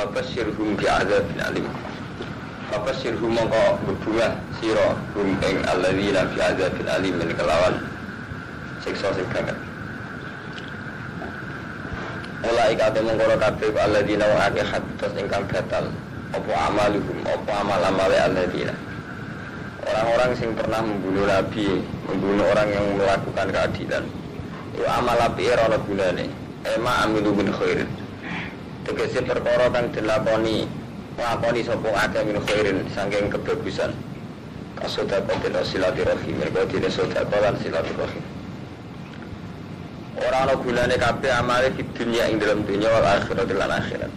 Fabasyirhum bi'adzabin alim. Fabasyirhum mongko berbunga sira hum ing alladzina bi'adzabin alim min kelawan siksa sing banget. Mulai kate mengkono kabeh alladzina wa akeh hatus ingkang batal apa amaluhum apa amal-amale alladzina. Orang-orang sing pernah membunuh nabi, membunuh orang yang melakukan keadilan. Itu amal apike ora ana gunane. Ema amilu min khairin. Tegese perkara kang dilakoni nglakoni sapa akeh min khairin saking kebagusan. Kasodaqah bil silaturahim, mergo dene sedekah lan silaturahim. Ora ana gunane kabeh amale di dunya ing dalam dunya wal akhirat lan akhirat.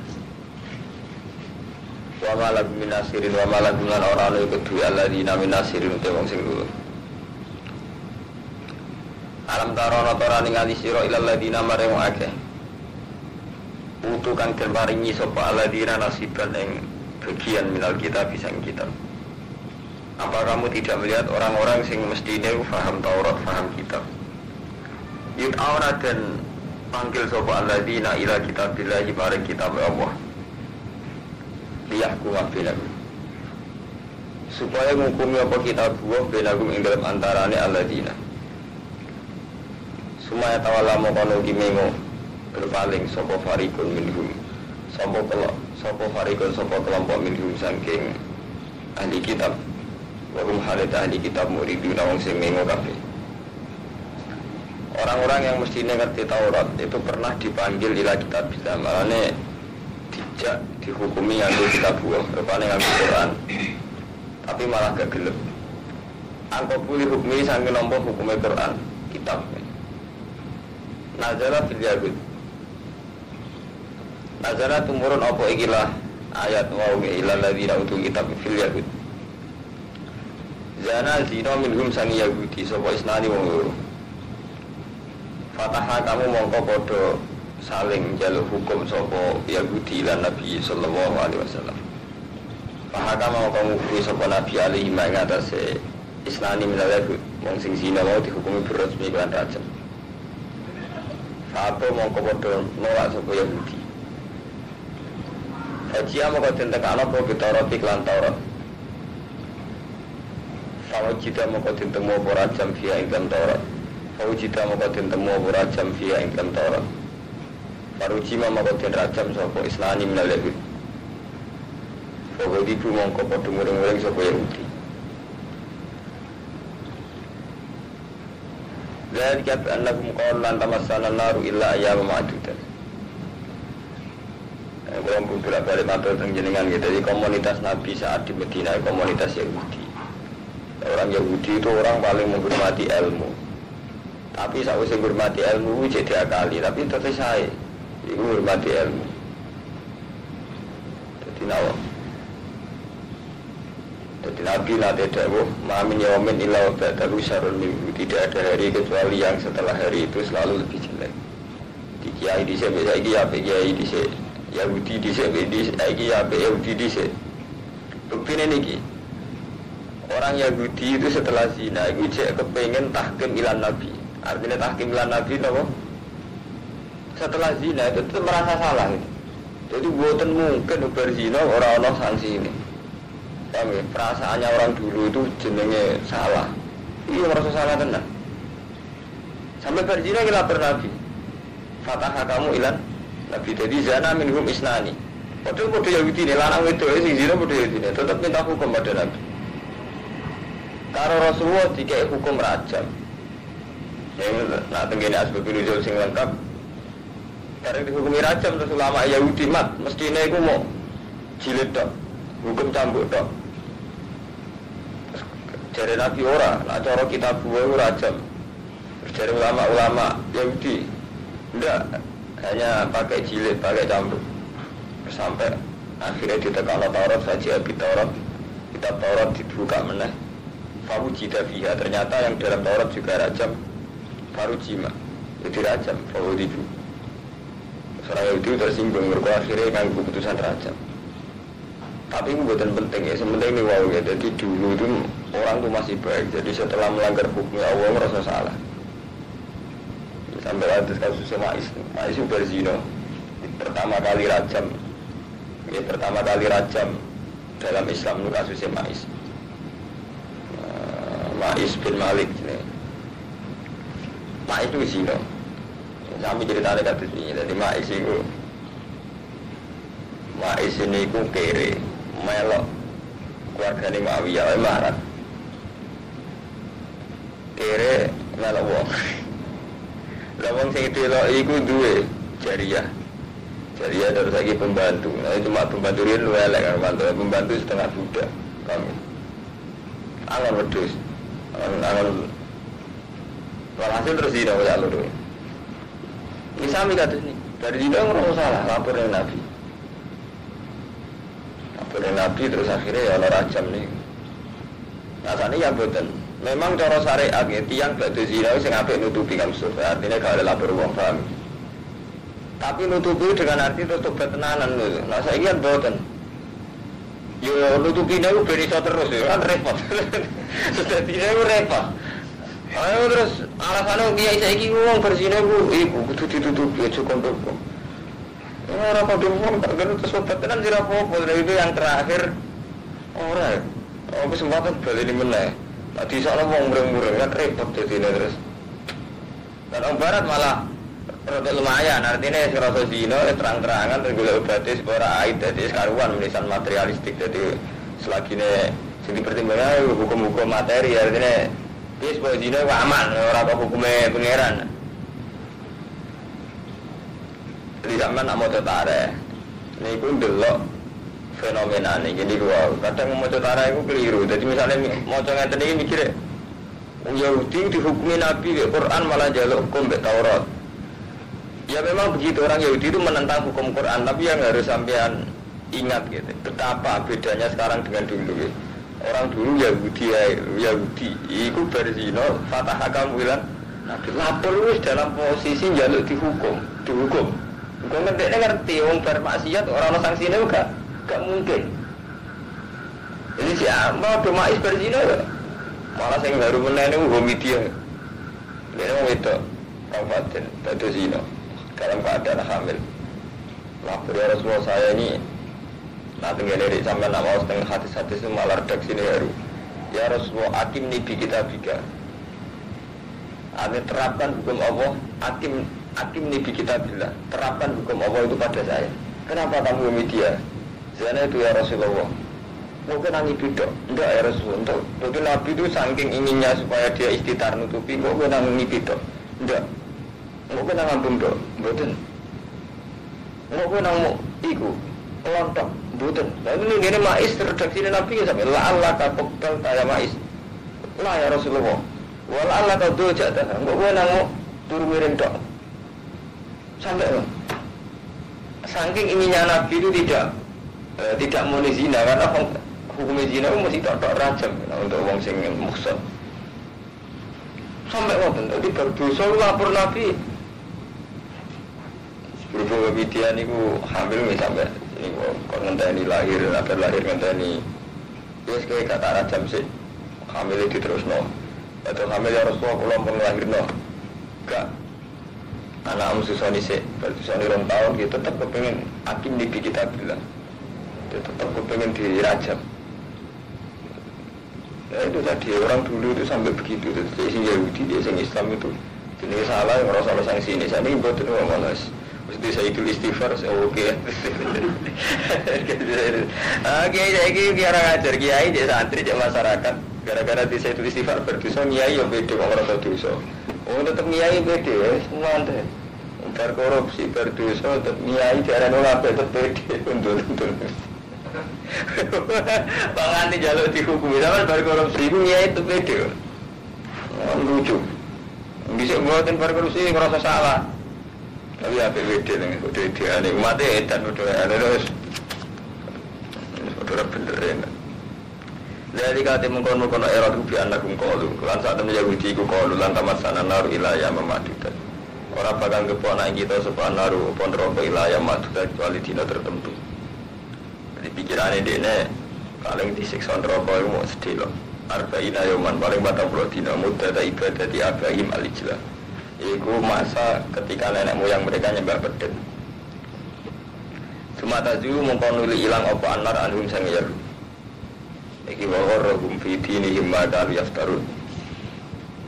Wa malak minasirin wa malak lan ora ana iku duwe alladzina minasirin te wong sing loro. Alam tarono tora ningali sira ilal ladina marang akeh. Utu kang diparingi sapa alladzina nasiban ing bagian minal kitab sang kitab. Apa kamu tidak melihat orang-orang sing mestine paham Taurat, paham kitab? Yud'auna dan panggil sapa alladzina ila kitabillahi bareng kitab Allah. Liyahkum bainahum. Supaya ngukumi apa kitab Allah bainahum ing dalam antarane alladzina. Sumaya tawala mongkono kimengo berpaling sapa farikun minhum. Sapa farikun sapa kelompok minhum saking ahli kitab. Wahum halit ahli kitab muriduna wong sing mengo kabeh. Orang-orang yang mestinya ngerti Taurat itu pernah dipanggil ila kitab bisa malane dijak dihukumi nganggo kitab Allah, rupane nganggo Quran. Tapi malah gak gelem. Angko puli hukmi saking nampa hukume Quran, kitab. Nazala fil yahud. Nazala tumurun apa ikilah ayat wa ilal ladzina utul kitab fil yahud. Zana zina minhum sangi yahudi sapa isnani wong loro. Fataha kamu mongko padha saling njaluk hukum sapa Yahudi lan Nabi sallallahu alaihi wasallam. Fahaka mau kamu kuwi sapa Nabi alaihi mengatasi isnani minal yahud wong sing zina mau dihukumi berresmi lan rajam. Apa mongko padha nolak sapa Yahudi. Fajia mongko tentekana apa Taurat iklan Taurat. Fawajida mongko ditemu apa rajam via iklan Taurat. Fawajida mongko ditemu apa rajam via iklan Taurat. Farujima mongko den rajam sapa islani minal yahud. Fawajidi mongko padha muring-muring sapa Yahudi. Zalika bi annakum qalu lan tamassana an-naru illa ayyaman ma'dudat. Kalau beberapa kali matur teng jenengan gitu, jadi komunitas Nabi saat di Medina komunitas Yahudi. Orang Yahudi itu orang paling menghormati ilmu. Tapi saat usia menghormati ilmu jadi akali, tapi tetap saya itu menghormati ilmu. Jadi nawak. Jadi Nabi nanti dawuh, "Ma'amin yaumin illa wa ba'dahu syarrun minhu." Tidak ada hari kecuali yang setelah hari itu selalu lebih jelek. Di kiai dhisik saiki ya kiai dhisik, Yahudi dhisik saiki ya Yahudi dhisik. Buktine niki. Orang Yahudi itu setelah zina itu cek kepengen tahkim ilan Nabi. Artinya tahkim ilan Nabi napa? Setelah zina itu merasa salah. Jadi buatan mungkin berzina orang-orang sanksi ini. Kami perasaannya orang dulu itu jenenge salah. Iya merasa salah tenang. Sampai berzina kita bernabi. Fataha kamu ilan Nabi jadi zana minhum isnani. Padahal Yahudi ini lanang itu sing zina Yahudi ini tetap minta hukum pada Nabi. Karo Rasulullah dikai hukum rajam. Yang nak tenggene asbab nuzul sing lengkap. Karena dihukumi rajam terus ulama Yahudi mat mestine iku mau jilid tok. Hukum cambuk tok. Jare Nabi ora, nak cara kitab buah rajam. Jare ulama-ulama Yahudi ndak hanya pakai jilid, pakai cambuk. Sampai akhirnya ditekan Taurat saja Taurat. Kitab Taurat dibuka meneh. Fawujida fiha, ternyata yang dalam Taurat juga rajam. Farujima, jadi rajam. Fawudibu. Seorang itu tersinggung, mereka akhirnya dengan keputusan rajam. Tapi itu bukan penting ya, sementing ini wow ya. Jadi dulu itu orang itu masih baik. Jadi setelah melanggar hukumnya Allah merasa salah. Sampai ada kasus Ma'is itu berzina. Pertama kali rajam. Ini pertama kali rajam dalam Islam itu kasusnya Ma'is bin Malik ini. Ma'is itu zina. Sampai ceritanya kasus ini. Jadi Ma'is ini itu kere, melok keluarganya Muawiyah, marah. Kere melok wong. Lah wong sing delok iku duwe jariah. Jariah terus lagi pembantu. Nah cuma pembantu dia lu elek kan pembantu setengah budak kami. Angon wedhus. Angon walhasil terus dina kaya lho. Ini sami kados ini. Dari dina ora salah lapor ning Nabi. Lapor ning Nabi terus akhirnya ya ana rajam nih. Rasane ya boten. Memang cara syariat ya tiyang badhe zina sing apik nutupi kamsur. Artinya gak ada lapor wong paham. Tapi nutupi dengan arti tutup tenanan lho. Nah saiki kan boten. Yo nutupine ku ben iso terus ya kan repot. Sedene ku repot. Ayo terus alasane kiai saiki wong bersine ku iku kudu ditutupi aja kontoko. Ora padha wong tak kena terus tenan sira apa itu yang terakhir ora. Oh kesempatan bali meneh. Tadi soalnya wong mureng-mureng kan repot dadine terus. Dan orang barat malah rada lumayan, artinya serasa zina terang-terangan terus golek obate ora aid dadi karuan menisan materialistik dadi selagi ne sing dipertimbangkan hukum-hukum materi artinya wis bahwa zina aman ora kok hukume pangeran. Jadi sampean nak maca tareh niku ndelok fenomena ini jadi kadang maca tareh iku keliru. Jadi misalnya maca ngeten iki mikire Yahudi dihukumi Nabi ke Quran malah jaluk hukum mbek Taurat. Ya memang begitu, orang Yahudi itu menentang hukum Quran, tapi yang harus sampean ingat gitu, betapa bedanya sekarang dengan dulu gitu. Orang dulu Yahudi itu berzina, fatah hakam bilang Nabi lapor wis dalam posisi jaluk dihukum. Kok ngerti wong bermaksiat orang sanksine gak mungkin. Jadi siapa domais berzina malah sing baru menene homidia. Lha wong itu kabupaten dadi zina dalam keadaan hamil. Lapor ya Rasulullah saya ini nanti ngene sampai nama setengah hati-hati itu malah redaksi ini baru. Ya Rasulullah hakim ni bi kita biga. Ane terapkan hukum Allah, hakim ni bi kita bila. Terapkan hukum Allah itu pada saya. Kenapa kamu media? Saya itu ya Rasulullah. Mungkin nangi bidok, enggak ya Rasulullah. Untuk Nabi itu saking inginnya supaya dia istitar nutupi, mungkin nangi bidok, enggak. Mungkin nang ampun dok, mboten. Mungkin nang iku lontok, mboten. Lalu ngene Ma'is redaksine Nabi sampe la Allah kapokal kaya Ma'is. La ya Rasulullah. Wala Allah ka doja ta. Mungkin nang turu miring dok. Sampai saking inginnya Nabi itu tidak mau zina karena hukum zina itu mesti tok rajam untuk wong sing muksad. Sampai wonten tadi berdosa lapor Nabi. Berhubung media niku hamil sampai niku kok ngenteni lahir ngenteni. Wis kayak kata rajam sih. Hamil itu terusno. Atau hamil ya Rasulullah kula pun lahirno. Gak anak susoni sih, susoni 2 tahun dia tetap kepengen hakim di kita bilang. Dia tetap kepengen dirajam. Ya itu tadi orang dulu itu sampai begitu. Jadi Yahudi dia sing Islam itu jenis salah yang orang salah sanksi ini. Saya ini buat itu malas. Mesti saya itu istighfar saya oke. Kiai biar ngajar kiai dia santri dia masyarakat. Gara-gara di saya itu istighfar berdosa kiai yang beda orang berdosa. Oh tetap kiai beda semua deh. Korupsi berdosa tetap kiai jarang orang tetap beda untuk. Panganti jaluk dihukumi sama berkorupsi kiai itu beda. Lucu. Bisa buatin berkorupsi ngerasa salah. Tapi apa beda dengan udah idealnya umatnya dan udah terus udah bener ya. Jadi kata mengkono era itu biar anakku kalu. Lan saat itu Yahudi ku kalu lan tamat sana naru ilayah memadukan. Orang bakal keponakan kita supaya naru pon rokok ilayah memadukan kecuali dina tertentu. Jadi pikirannya dia paling disiksa rokok itu mau sedih loh. Arba'ina yoman paling 40 dina mudah tak ibadah di Abrahim alijlah. Iku masa ketika nenek moyang mereka nyembah pedhet. Semata ju mongko nuli ilang apa anar anhum sang ya. Iki wa gharrahum fi dinihim ma kanu yaftarun.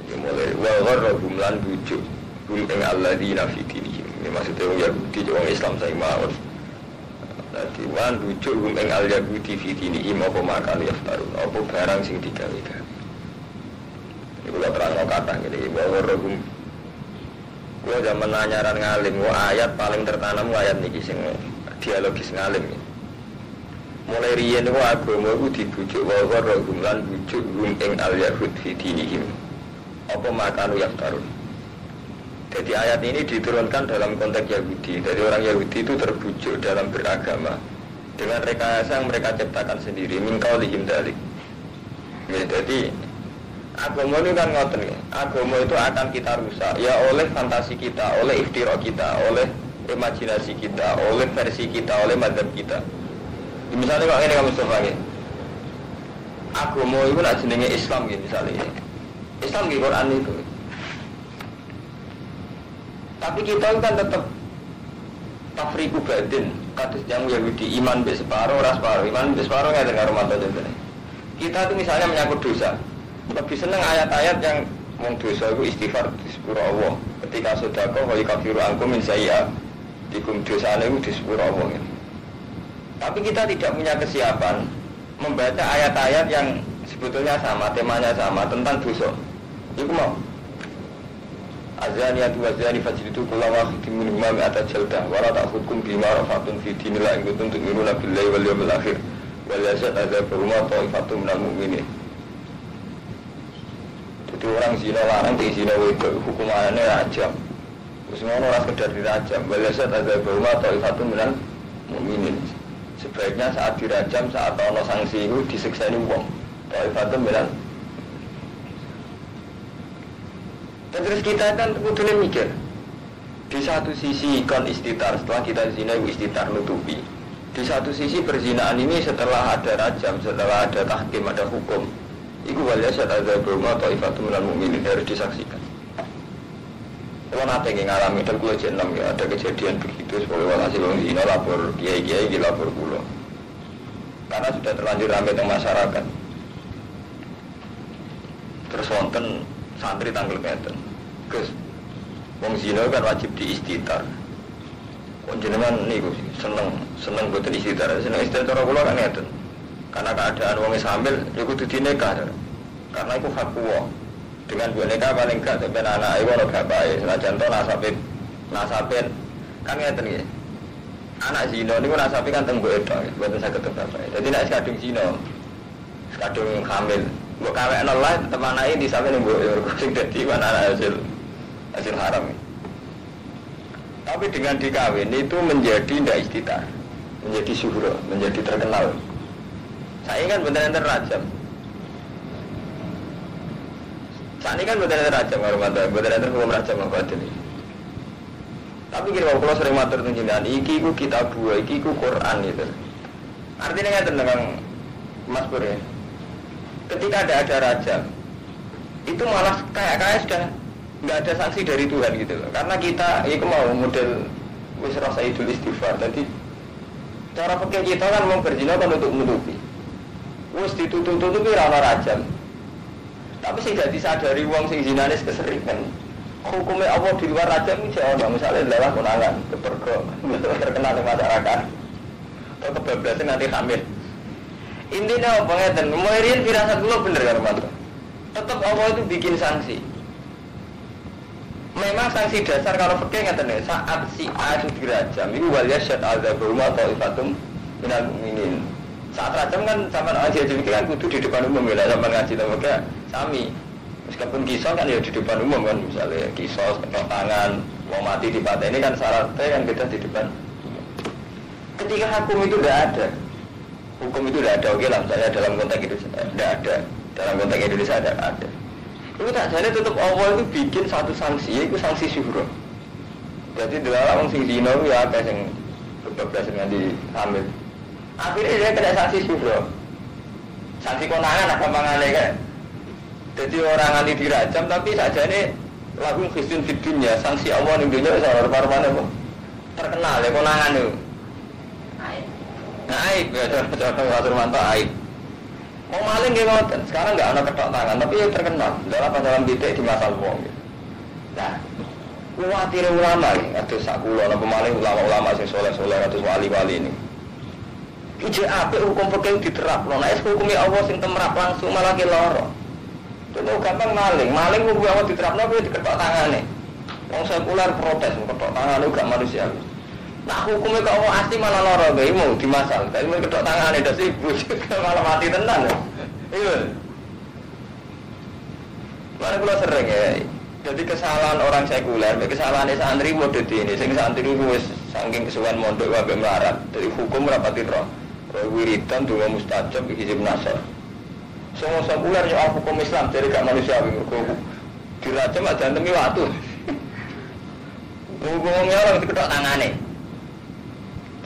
Ya mulai wa gharrahum lan bujuk hum ing alladzina fi dinihim. Ini maksudnya wong Yahudi wong Islam sae mawon. Dadi wan bujuk hum ing al-Yahudi fi dinihim apa ma kanu yaftarun. Apa barang sing digawe-gawe. Iku lho terangno kathah ngene wa gharrahum. Kulo zaman nanyaran ngalim, ayat paling tertanam ayat niki sing dialogis ngalim ya. Mulai riyen niku agama iku dibujuk wa gharrahum lan bujuk hum ing al-yahud fi dinihim. Apa makanu yaftarun. Jadi ayat ini diturunkan dalam konteks Yahudi. Jadi orang Yahudi itu terbujuk dalam beragama dengan rekayasa yang mereka ciptakan sendiri min qaulihim dzalik. Ya, jadi agama itu kan ngoten ya. Agama itu akan kita rusak ya oleh fantasi kita, oleh ikhtirah kita, oleh imajinasi kita, oleh versi kita, oleh mazhab kita. Misalnya kok ini kamu Mustafa ya. Agama itu nak jenenge Islam gitu misalnya. Islam di Quran itu. Tapi kita kan tetap tafriqu batin, kados yang Yahudi iman be separo, ora separo, iman be separo ngene karo mantu jane. Kita itu misalnya menyangkut dosa. Lebih seneng ayat-ayat yang wong dosa itu istighfar di sepuro Allah. Ketika sedekah wa yakafiru ankum min sayyi'at dikum dosane itu di sepuro Allah gitu. Tapi kita tidak punya kesiapan membaca ayat-ayat yang sebetulnya sama, temanya sama tentang dosa. Iku mau azaniyatu wazani fajridu kulla wahidin minhum mi'ata jaldah wa la ta'khudhukum bima rafatun fi dinillah in kuntum tu'minuna billahi wal yawmil akhir wal yashhad adzabahuma ta'ifatun minal mu'minin. Jadi orang zina larang di zina wedok hukumannya rajam. Terus ngono ora sekedar dirajam, wal yashhad adzabahuma ta'ifatun minal mu'minin. Sebaiknya saat dirajam, saat ono sanksi itu disiksani wong. Ta'ifatun minal. Dan terus kita kan kudune mikir. Di satu sisi ikon istitar, setelah kita zina istitar nutupi. Di satu sisi perzinaan ini setelah ada rajam, setelah ada tahkim, ada hukum. Iku waliya syadada berumah ta'ifatum minal mu'minin harus disaksikan. Kalau nanti ngalami dan gue jenam ya ada kejadian begitu sebagai walhasil orang zina lapor kiai-kiai lapor pulau. Karena sudah terlanjur ramai dengan masyarakat. Terus wonten santri tanggal ngeten. Gus, wong zina kan wajib diistitar. Wong jenengan niku seneng boten istitar. Seneng istitar cara kula kan ngeten. Karena keadaan wong hamil ya kudu dinikah. Karena iku hak kuwa. Dengan dua nikah paling gak sampai anak iku ora bapake. Senajan to nasabin kan ngeten nggih. Anak zina niku nasabe kan teng mbok edok, mboten saged bapake. Dadi nek kadung zina, kadung hamil mbok kawekno lah tetep anake disawe ning mbok sing dadi anak hasil haram. Tapi dengan dikawin itu menjadi ndak istitar, menjadi syuhra, menjadi terkenal. Saya kan benar-benar rajam. Saat ini kan benar-benar rajam kalau benar-benar hukum rajam apa ini. Tapi kira kalau sering matur tunjukkan, iki ku kitab dua, iki ku Quran itu. Artinya nggak tentang Mas Pur ya. Ketika ada rajam, itu malah kayak sudah nggak ada sanksi dari Tuhan gitu loh. Karena kita itu mau model wis rasa idul istighfar. Jadi cara pikir kita kan mau berzina kan untuk menutupi. Wis ditutup-tutupi ora rajam. Tapi sing dadi sadari wong sing zinanis keseringan. Hukumnya Allah di luar rajam iki ono misalnya lewat konangan kepergo terkenal di masyarakat. Atau kebablasan nanti hamil. Intinya apa ngeten, mulai riyen firasat kula bener karo mantu. Tetap Allah itu bikin sanksi. Memang sanksi dasar kalau fikih ngeten ya, saat si A itu dirajam, itu wal yasyad azabuma ta'ifatum minal mu'minin. Saat rajam kan sama ngaji kan kudu di depan umum ya, sama ngaji lembaga sami. Meskipun kisah kan ya di depan umum kan, misalnya kisah, tangan, mau mati di pantai ini kan syaratnya kan kita di depan. Ketika hukum itu tidak ada, oke lah, misalnya dalam konteks itu tidak ada, dalam konteks Indonesia tidak ada. Itu tak jadi tetap Allah itu bikin satu sanksi, itu sanksi syuhra. Jadi dalam orang sing zina ya ada yang kebablasan dengan diambil. Akhirnya dia kena sanksi syuhra. Sanksi konangan apa pangannya kan? Jadi orang anti dirajam tapi saja ini lagu khisun fid dunya, sanksi Allah di dunia seorang paru-paru apa? Terkenal ya konangan itu. Aib ya, contoh Rasul Manto aib. Mau maling nggih ngoten, sekarang nggak ada ketok tangan, tapi ya terkenal dalam bidik di masa wong. Nah, kuwatir ulama iki, atus sakulo ana pemaling ulama-ulama sing saleh-saleh atus wali-wali ini. Ije apik hukum fikih diterapno, nek hukume Allah sing temrap langsung malah ki lara. Dene gampang maling hukum Allah diterapno kuwi diketok tangane. Wong sekuler protes ketok tangane gak manusiawi. Nah hukumnya kok mau asli malah lara bae mau dimasal. Tapi mau ketok tangane das ibu malah mati tenan. Iya. Mana kula sering ya. Jadi kesalahan orang sekuler, kesalahan santri mau dadi ini. Sing santri wis saking kesuwen mondok wae melarat. Jadi hukum rapati roh. Wiridan donga mustajab hizib nasar. Semua sekuler yo hukum Islam jadi gak manusiawi mergo dirajam aja temi watu. Hukumnya orang diketok tangane.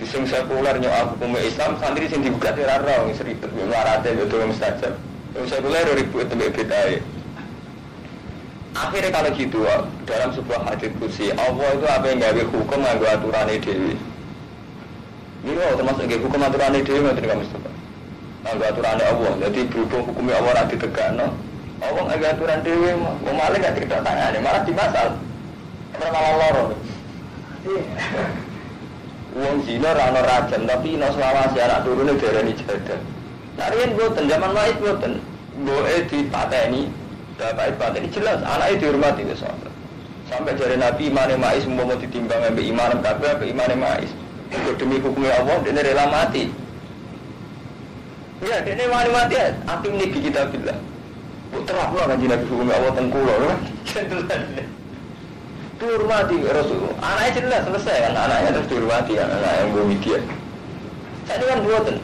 Sing sekuler nyoal hukum Islam santri sing dibuka ora ora wis ribet marate yo donga mustajab. Wong sekuler ribut tembek bedae. Akhirnya kalau gitu dalam sebuah hadis kursi Allah itu apa yang gawe hukum nganggo aturane dhewe. Ini termasuk nggih hukum aturane dhewe ngoten kan Mustafa. Nganggo aturane Allah. Jadi berhubung hukumnya Allah ora ditegakno, Allah nganggo aturan dhewe mau malah gak diketok tangane malah dimasal. Ora malah loro. Wong zina ra ono rajam tapi ino selawase anak turune diarani jadah. Narian boten zaman wait boten. Mboke dipateni, dapat pateni jelas anake dihormati wis sampai jare Nabi imane mais mau ditimbang ambek iman kabeh ambek imane mais. Itu demi hukumnya Allah dene rela mati. Ya dene wani mati api niki kita billah. Putrapno kan Nabi hukumnya Allah teng kula lho. Dihormati Rasul. Anaknya jelas selesai kan, anaknya terus dihormati kan, anak yang bumi dia. Saya kan buatan.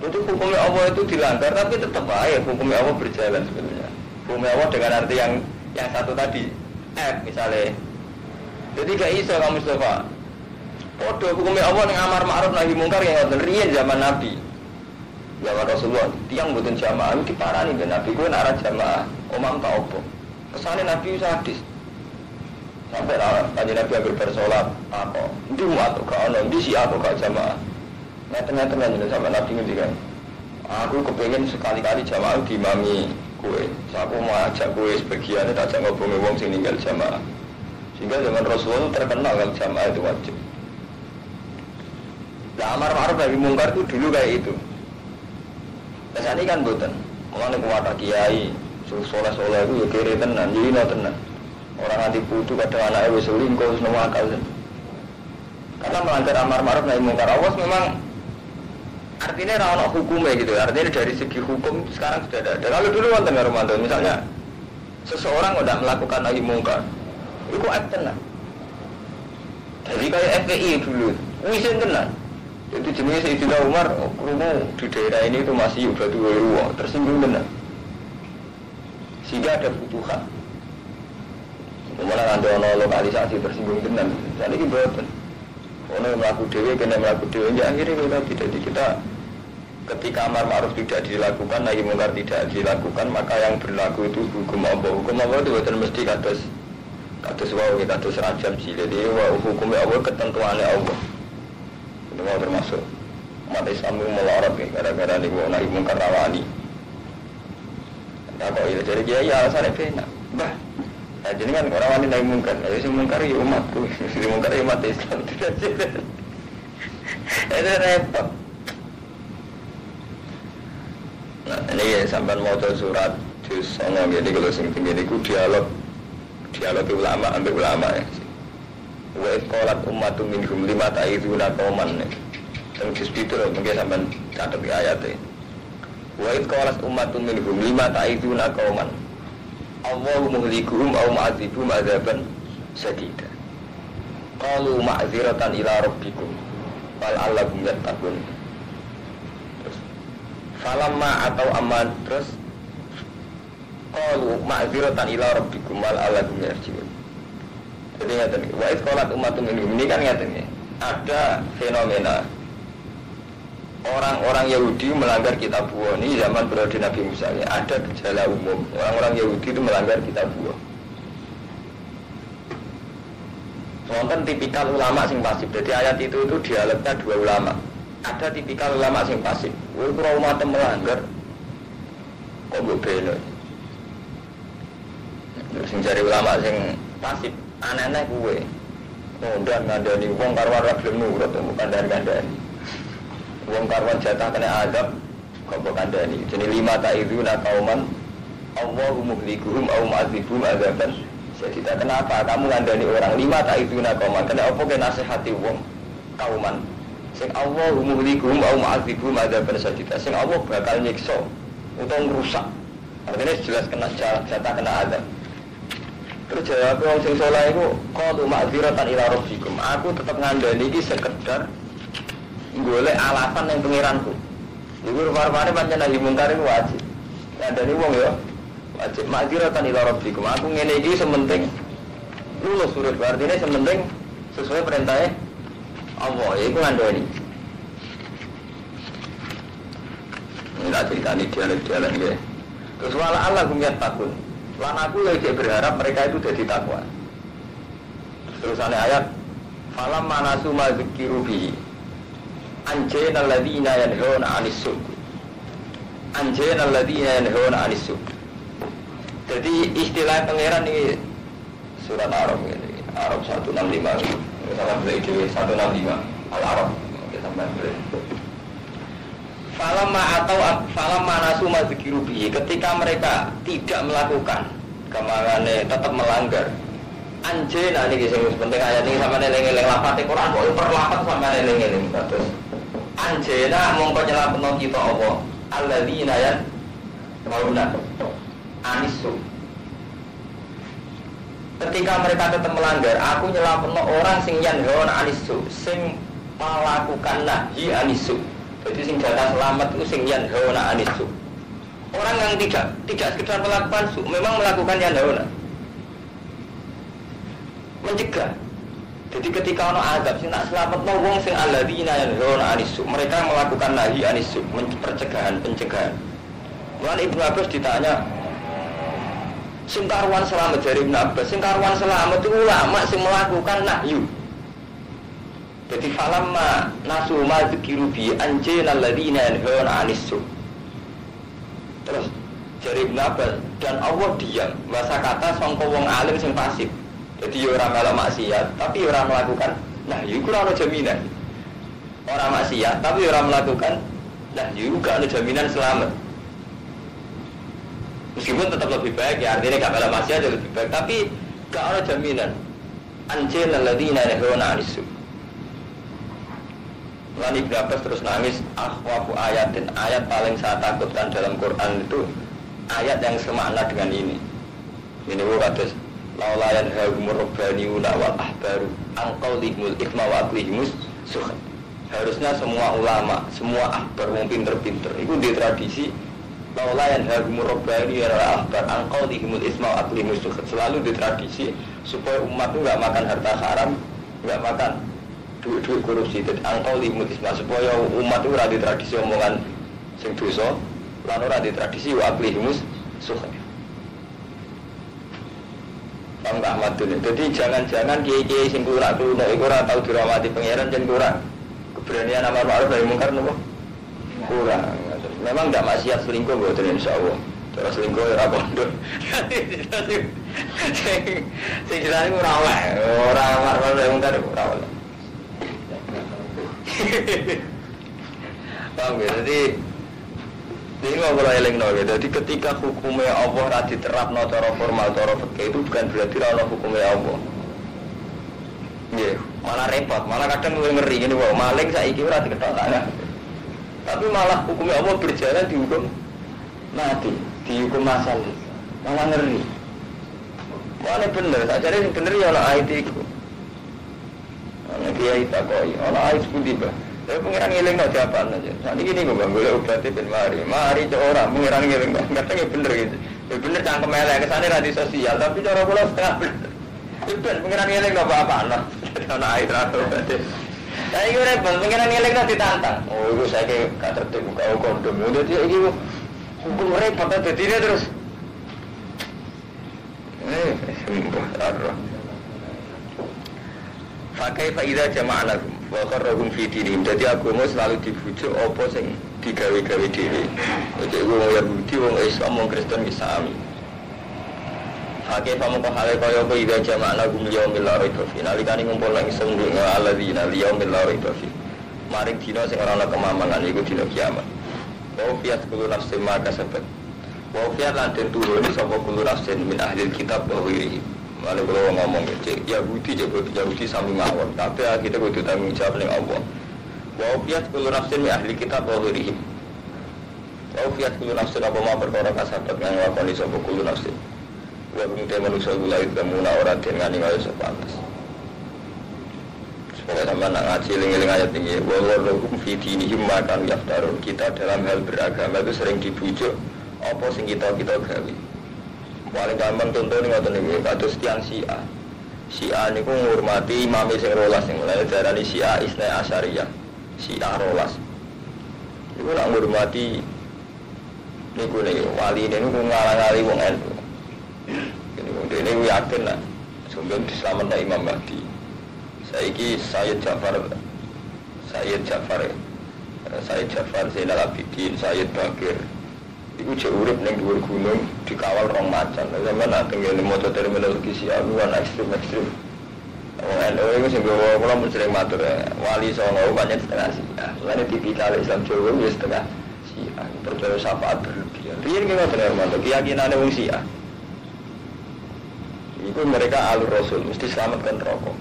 Untuk hukumnya Allah itu dilanggar, tapi tetap aja hukumnya Allah berjalan sebenarnya. Hukumnya Allah dengan arti yang satu tadi, misalnya. Jadi gak iso kamu Mustafa. Podo hukumnya Allah yang amar ma'ruf nahi mungkar yang ngoten riyen zaman Nabi. Zaman Rasulullah, tiang mboten jamaah diparani ben Nabi kuwi arah jamaah, omam ta opo. Kesane Nabi sadis. Sampai tadi Nabi hampir bersolat apa? Ndi muat kok ana, ndi si aku gak jamaah. Nah ternyata sampai Nabi ngendikan, aku kepengen sekali-kali jamaah diimami kue. Aku mau ajak kue sebagian, tak ajak ngobrol wong sing ninggal jamaah. Sehingga zaman Rasulullah terkenal kalau jamaah itu wajib. Nah amar ma'ruf nahi mungkar itu dulu kayak itu. Biasanya kan boten, mengenai kuwata kiai, soleh-soleh itu ya kiri tenan, jino tenan. Orang anti putu kadang anaknya wis selingkuh wis nemu akal. Karena melanggar amar ma'ruf nahi mungkar awas memang artinya ra ono hukumnya gitu. Artinya dari segi hukum sekarang sudah ada. Kalau dulu wonten karo mantu misalnya seseorang udah melakukan nahi mungkar, itu aib tenan. Jadi kayak FPI dulu, wisin tenan. Jadi jenis Sayyidina Umar, krungu di daerah ini itu masih batu ruang, tersinggung tenan. Sehingga ada kebutuhan. Kemudian ada lokalisasi tersinggung tenan. Jadi ini boten. Orang yang melakukan dewi, kena melakukan dewi. Ya akhirnya kita ketika amar ma'ruf tidak dilakukan, nahi mungkar tidak dilakukan, maka yang berlaku itu hukum Allah. Hukum Allah itu boten mesti kados wau, kados rajam sih. Jadi hukumnya Allah ketentuannya Allah. Itu mau termasuk umat Islam itu melarat nih, gara-gara nih nahi mungkar rawani. Nah kok jadi kiai alasannya benar, bah. Nah, jadi kan orang wanita naik mungkar, si mungkar ya umatku, si mungkar ya umat Islam. Itu repot. Nah ini ya sampai mau surat juz ono jadi kalau sing tinggi ini dialog ulama ambil ulama ya. Wa qalat ummatun minhum lima ta'izuna qauman. Yang juz itu mungkin sampai catat di ayatnya. Wa qalat ummatun minhum lima ta'izuna qauman. Allahu muhlikuhum aw mu'adzibuhum adzaban sadida. Qalu ma'dziratan ila rabbikum wal allakum yattaqun. Terus falamma atau aman terus qalu ma'dziratan ila rabbikum wal allakum yarjiun. Jadi ngaten iki wa qalat ummatun minhum ini kan ngaten iki. Ada fenomena orang-orang Yahudi melanggar kitab Allah ini zaman periode Nabi Musa ya. Ada gejala umum orang-orang Yahudi itu melanggar kitab Allah. Wonten tipikal ulama sing pasif. Jadi ayat itu dialognya dua ulama. ada tipikal ulama sing pasif. Kowe ora umat melanggar kok mbok bela. Sing jare ulama sing pasif aneh-aneh kowe. Ngondan ngandani wong karwan ra gelem nurut kandhan-kandhani. Wong karwan jatah kena azab kok mbok kandhani. Jenenge lima ta'iduna qauman Allahu muhlikuhum aw mu'adzibum adzaban. Jadi kenapa kamu ngandani orang lima ta'iduna qauman? Kenapa kowe nasihati wong kauman sing Allah muhlikuhum aw mu'adzibum adzaban sadida. Sing Allah bakal nyiksa utawa ngrusak. Artinya jelas kena jatah kena azab. Terus jawab wong sing saleh iku qalu ma'dziratan ila rabbikum. Aku tetep ngandani iki sekedar golek alasan yang pengiranku. Iku rupa-rupane pancen nahi mungkar iku wajib. Ngandani wong ya wajib ma'dziratan ila rabbikum. Aku ngene iki sementing lulus urip artine sementing sesuai perintahnya Allah. Iku ngandani. Ini tak ceritani dialek-dialek ya. Terus wala Allah gumiyat takun. Lan aku lagi berharap mereka itu jadi takwa. Terusannya ayat falam manasu ma dzikiru bihi anjayna alladziina yanhauna 'anis su'. Anjayna alladziina yanhauna 'anis su'. Jadi istilah pangeran ini surat Arab ini. Arab 165. Sama beli di 165 Al-Arab. Kita beli. Falamma nasu ma dzikiru bihi, ketika mereka tidak melakukan kemangane tetap melanggar anjena niki sing penting ayat ini sampeyan eling-eling lafate Quran kok perlapat sampeyan eling-eling terus anjena mongko nyelapno kita apa alladzina yan mauna anisu. Ketika mereka tetap melanggar aku nyelapno orang sing yanhauna anisu sing melakukan nahi anisu. Jadi sing jatah selamat itu sing yanhauna anisu. Orang yang tidak sekedar melakukan su, memang melakukan yanhauna. Mencegah. Jadi ketika ono azab sing tak selametno wong sing alladzina yanhauna anisu, mereka melakukan nahi anisu, pencegahan. Mulane Ibnu Abbas ditanya sing karuan selamat dari Ibnu Abbas, sing karuan selamat itu ulama sing melakukan nahyu. Jadi falamma nasu ma dzikiru bi anjayna alladziina yanhauna 'anis su'. Terus jari Ibnu Abbas dan Allah diam, bahasa kata sangka wong alim sing pasif. Jadi ora melok maksiat, tapi ora melakukan nahyu ora ana jaminan. Ora maksiat, tapi ora melakukan nahyu gak ada jaminan selamat. Meskipun tetap lebih baik ya, artinya gak melok maksiat lebih baik, tapi gak ada jaminan. Anjayna alladziina yanhauna 'anis su'. Lalu Ibnu Abbas terus nangis, akhwafu ayatin, ayat paling saya takutkan dalam Quran itu ayat yang semakna dengan ini. Ini kados laula yanhahumur rabbaniuna wal ahbaru an qaulihimul ithma wa aqlihimus suh. Harusnya semua ulama, semua ahbar wong pinter-pinter itu di tradisi laula yanhahumur rabbaniuna wal ahbar an qaulihimul ithma wa aqlihimus suh. Selalu di tradisi supaya umat itu enggak makan harta haram, enggak makan duit korupsi. Dan angkau limutisma supaya umat itu ada tradisi omongan sing dosa lan ora di tradisi wa aplihimus suhah. Paham gak madun? Jadi jangan-jangan kiai-kiai sing kurak-kuno iku ora tau dirawati pangeran jan kurang keberanian amar ma'ruf nahi mungkar nopo kurang. Memang gak maksiat selingkuh mboten insyaallah. Terus selingkuh ora pondok. Sing jelas ora oleh, ora amar ma'ruf nahi mungkar ora oleh. Paham ya? Jadi ini ngobrol eling no. Jadi ketika hukumnya Allah ra diterapno cara formal cara fikih itu bukan berarti ora hukumnya Allah. Nggih, malah repot, malah kadang ngeri ngene wae maling saiki ora diketokane. Tapi malah hukumnya Allah berjalan dihukum mati, dihukum masal. Malah ngeri. Mana bener, sajane sing bener ya ana ayat iku. Ana kiai takoi, ana ayat pundi ba? Saya pengiran ngiling no jawaban aja. Saat ini gue bang, boleh obati ben mari orang pengiran ngiling no, katanya bener gitu. Ya bener cangkem elek, kesannya radi sosial, tapi cara pulau setengah bener. Ben pengiran ngiling no apa no, anak air atau berarti. Saya kira pengiran ngiling no ditantang. Oh, itu saya kayak gak tertib buka kondom. Udah dia ini hukum repot aja dia terus. Sembuh, arwah. Pakai faedah jama'anakum. wa qarrahum fi dinihim. Dadi agama selalu dibujuk apa sing digawe-gawe dhewe. Oke wong Yahudi, wong Islam, wong Kristen wis sami. Hake pamoko hale kaya apa ida jama'na gum yaumil la raiba fi. Nalikane ngumpul nang iseng ing alladzina yaumil la raiba fi. Maring dina sing ora ana kemamangan iku dina kiamat. Wa fiat kullu nafsin ma kasabat. Wa fiat lan den turun sapa kullu nafsin min ahli kitab wa ghairihi. Mane kula ngomong cek Yahudi sami mawon, tapi kita kudu tanggung jawab ning Allah. Wa fiat kullu nafsin min ahli kitab wa ghairihi. Wa fiat kullu nafsin apa ma perkara kasabat kang lakoni sapa kullu nafsin. Wa kemudian manusia gula itu muna orang dengan yang harus pantas. Supaya sama nak ngaji ling-ling ayat ini. Wallahukum fi dinihim makan yaftarun. Kita dalam hal beragama itu sering dibujuk apa sing kita gawe. Paling gampang contoh ini ngoten iki, kados tiyang Syiah. Syiah niku ngurmati imam sing rolas sing mulai darani Syiah Isnai Asyariyah. Syiah rolas. Iku nak ngurmati niku wali niku ngalang-ali wong NU. Ini yakin lah, sebelum diselamatkan Imam Mahdi. Saiki Sayyid Ja'far Zainal Abidin, Sayyid Bakir. Iku jek urip ning dhuwur gunung dikawal rong macan. Sampeyan nak tengene maca terminologi sialuan ekstrem. Wong NU iku sing kula mun sering matur wali songo banyak setengah Syiah. Lan tipikal Islam Jawa wis setengah Syiah. Percaya syafaat berlebihan. Riyen ki ngoten ya, keyakinane wong Syiah. Itu mereka alur Rasul, mesti selamatkan rokok.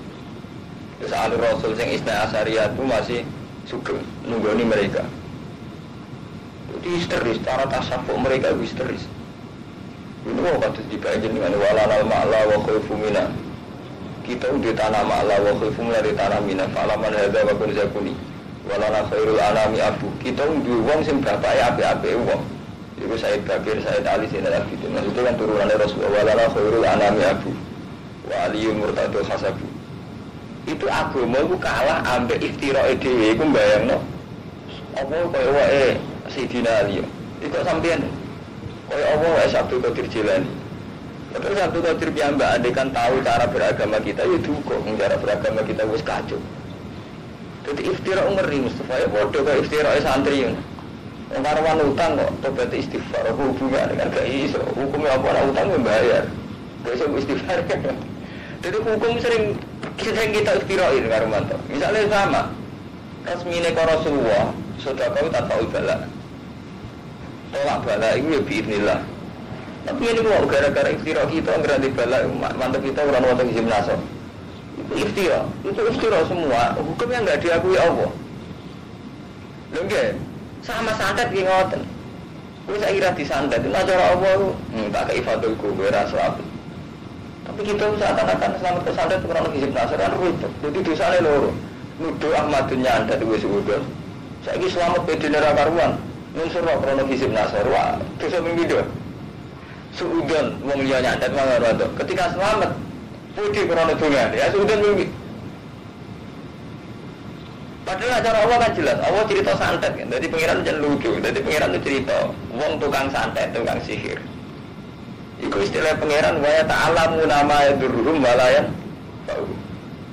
Terus alur Rasul yang Isnai Asyariyah itu masih sugeng nunggoni mereka. Jadi histeris, cara tasawuf mereka itu histeris. Ini mau kata dibaca dengan walanal ma'la wa khaifu mina. Kita udah tanah ma'la wa khaifu mina di tanah mina. Fa'alaman hadha wa kun zakuni. Walanal khairul anami abu. Kita udah uang sing bapaknya api-api uang. Itu Sayyid Bakir, Sayyid Ali, Zainal Abidin. Maksudnya kan turunannya Rasulullah. Walana khairul anami abu wa aliyun murtadul khasabu. Itu agama itu kalah ambek iftira'i dewe. Itu bayang no apa kaya wae Sayyidina Ali. Itu sampean kaya apa wae Abdul Qadir Jilani. Terus Abdul Qadir piyambak andekan tahu cara beragama kita, ya dukung cara beragama kita wis kacau. Jadi iftira' ngeri Mustafa ya bodoh kaya iftira'i santri. Karwan utang kok, tobat istighfar, hubungan dengan gak iso. Hukumnya apa, utang membayar. Gak iso istighfar. Jadi hukum sering kita istighfarin Karwan. Misalnya sama, resmine ke Rasulullah, sudah kau tak tahu bala. Tolak bala itu ya biiznillah. Tapi ini mau gara-gara istighfar kita, ngerti bala, mantap kita orang wonten gimnaso. Itu istighfar semua, hukumnya nggak diakui Allah. Lengke. Sama santet ki ngoten. Kuwi sak kira disantet itu acara apa tak kei fadul kubur asal. Tapi kita usahakan selamat ke santet kurang lebih hizib nasr kan ribet. Jadi dosane loro. Nuduh Ahmadun nyantet wis udah. Saiki selamat bedene ra karuan. Nunsur kok kurang lebih hizib nasr wae. Dosa ping pindho. Suudon wong liya nyantet wae ora. Ketika selamat putih kurang lebih ya suudon mimpi. Padahal acara Allah kan jelas, Allah cerita santet kan. Jadi pengiran jangan lucu, jadi pengiran itu cerita wong tukang santet, tukang sihir. Iku istilah pengiran waya ta'alamu nama yadurruhum walayan.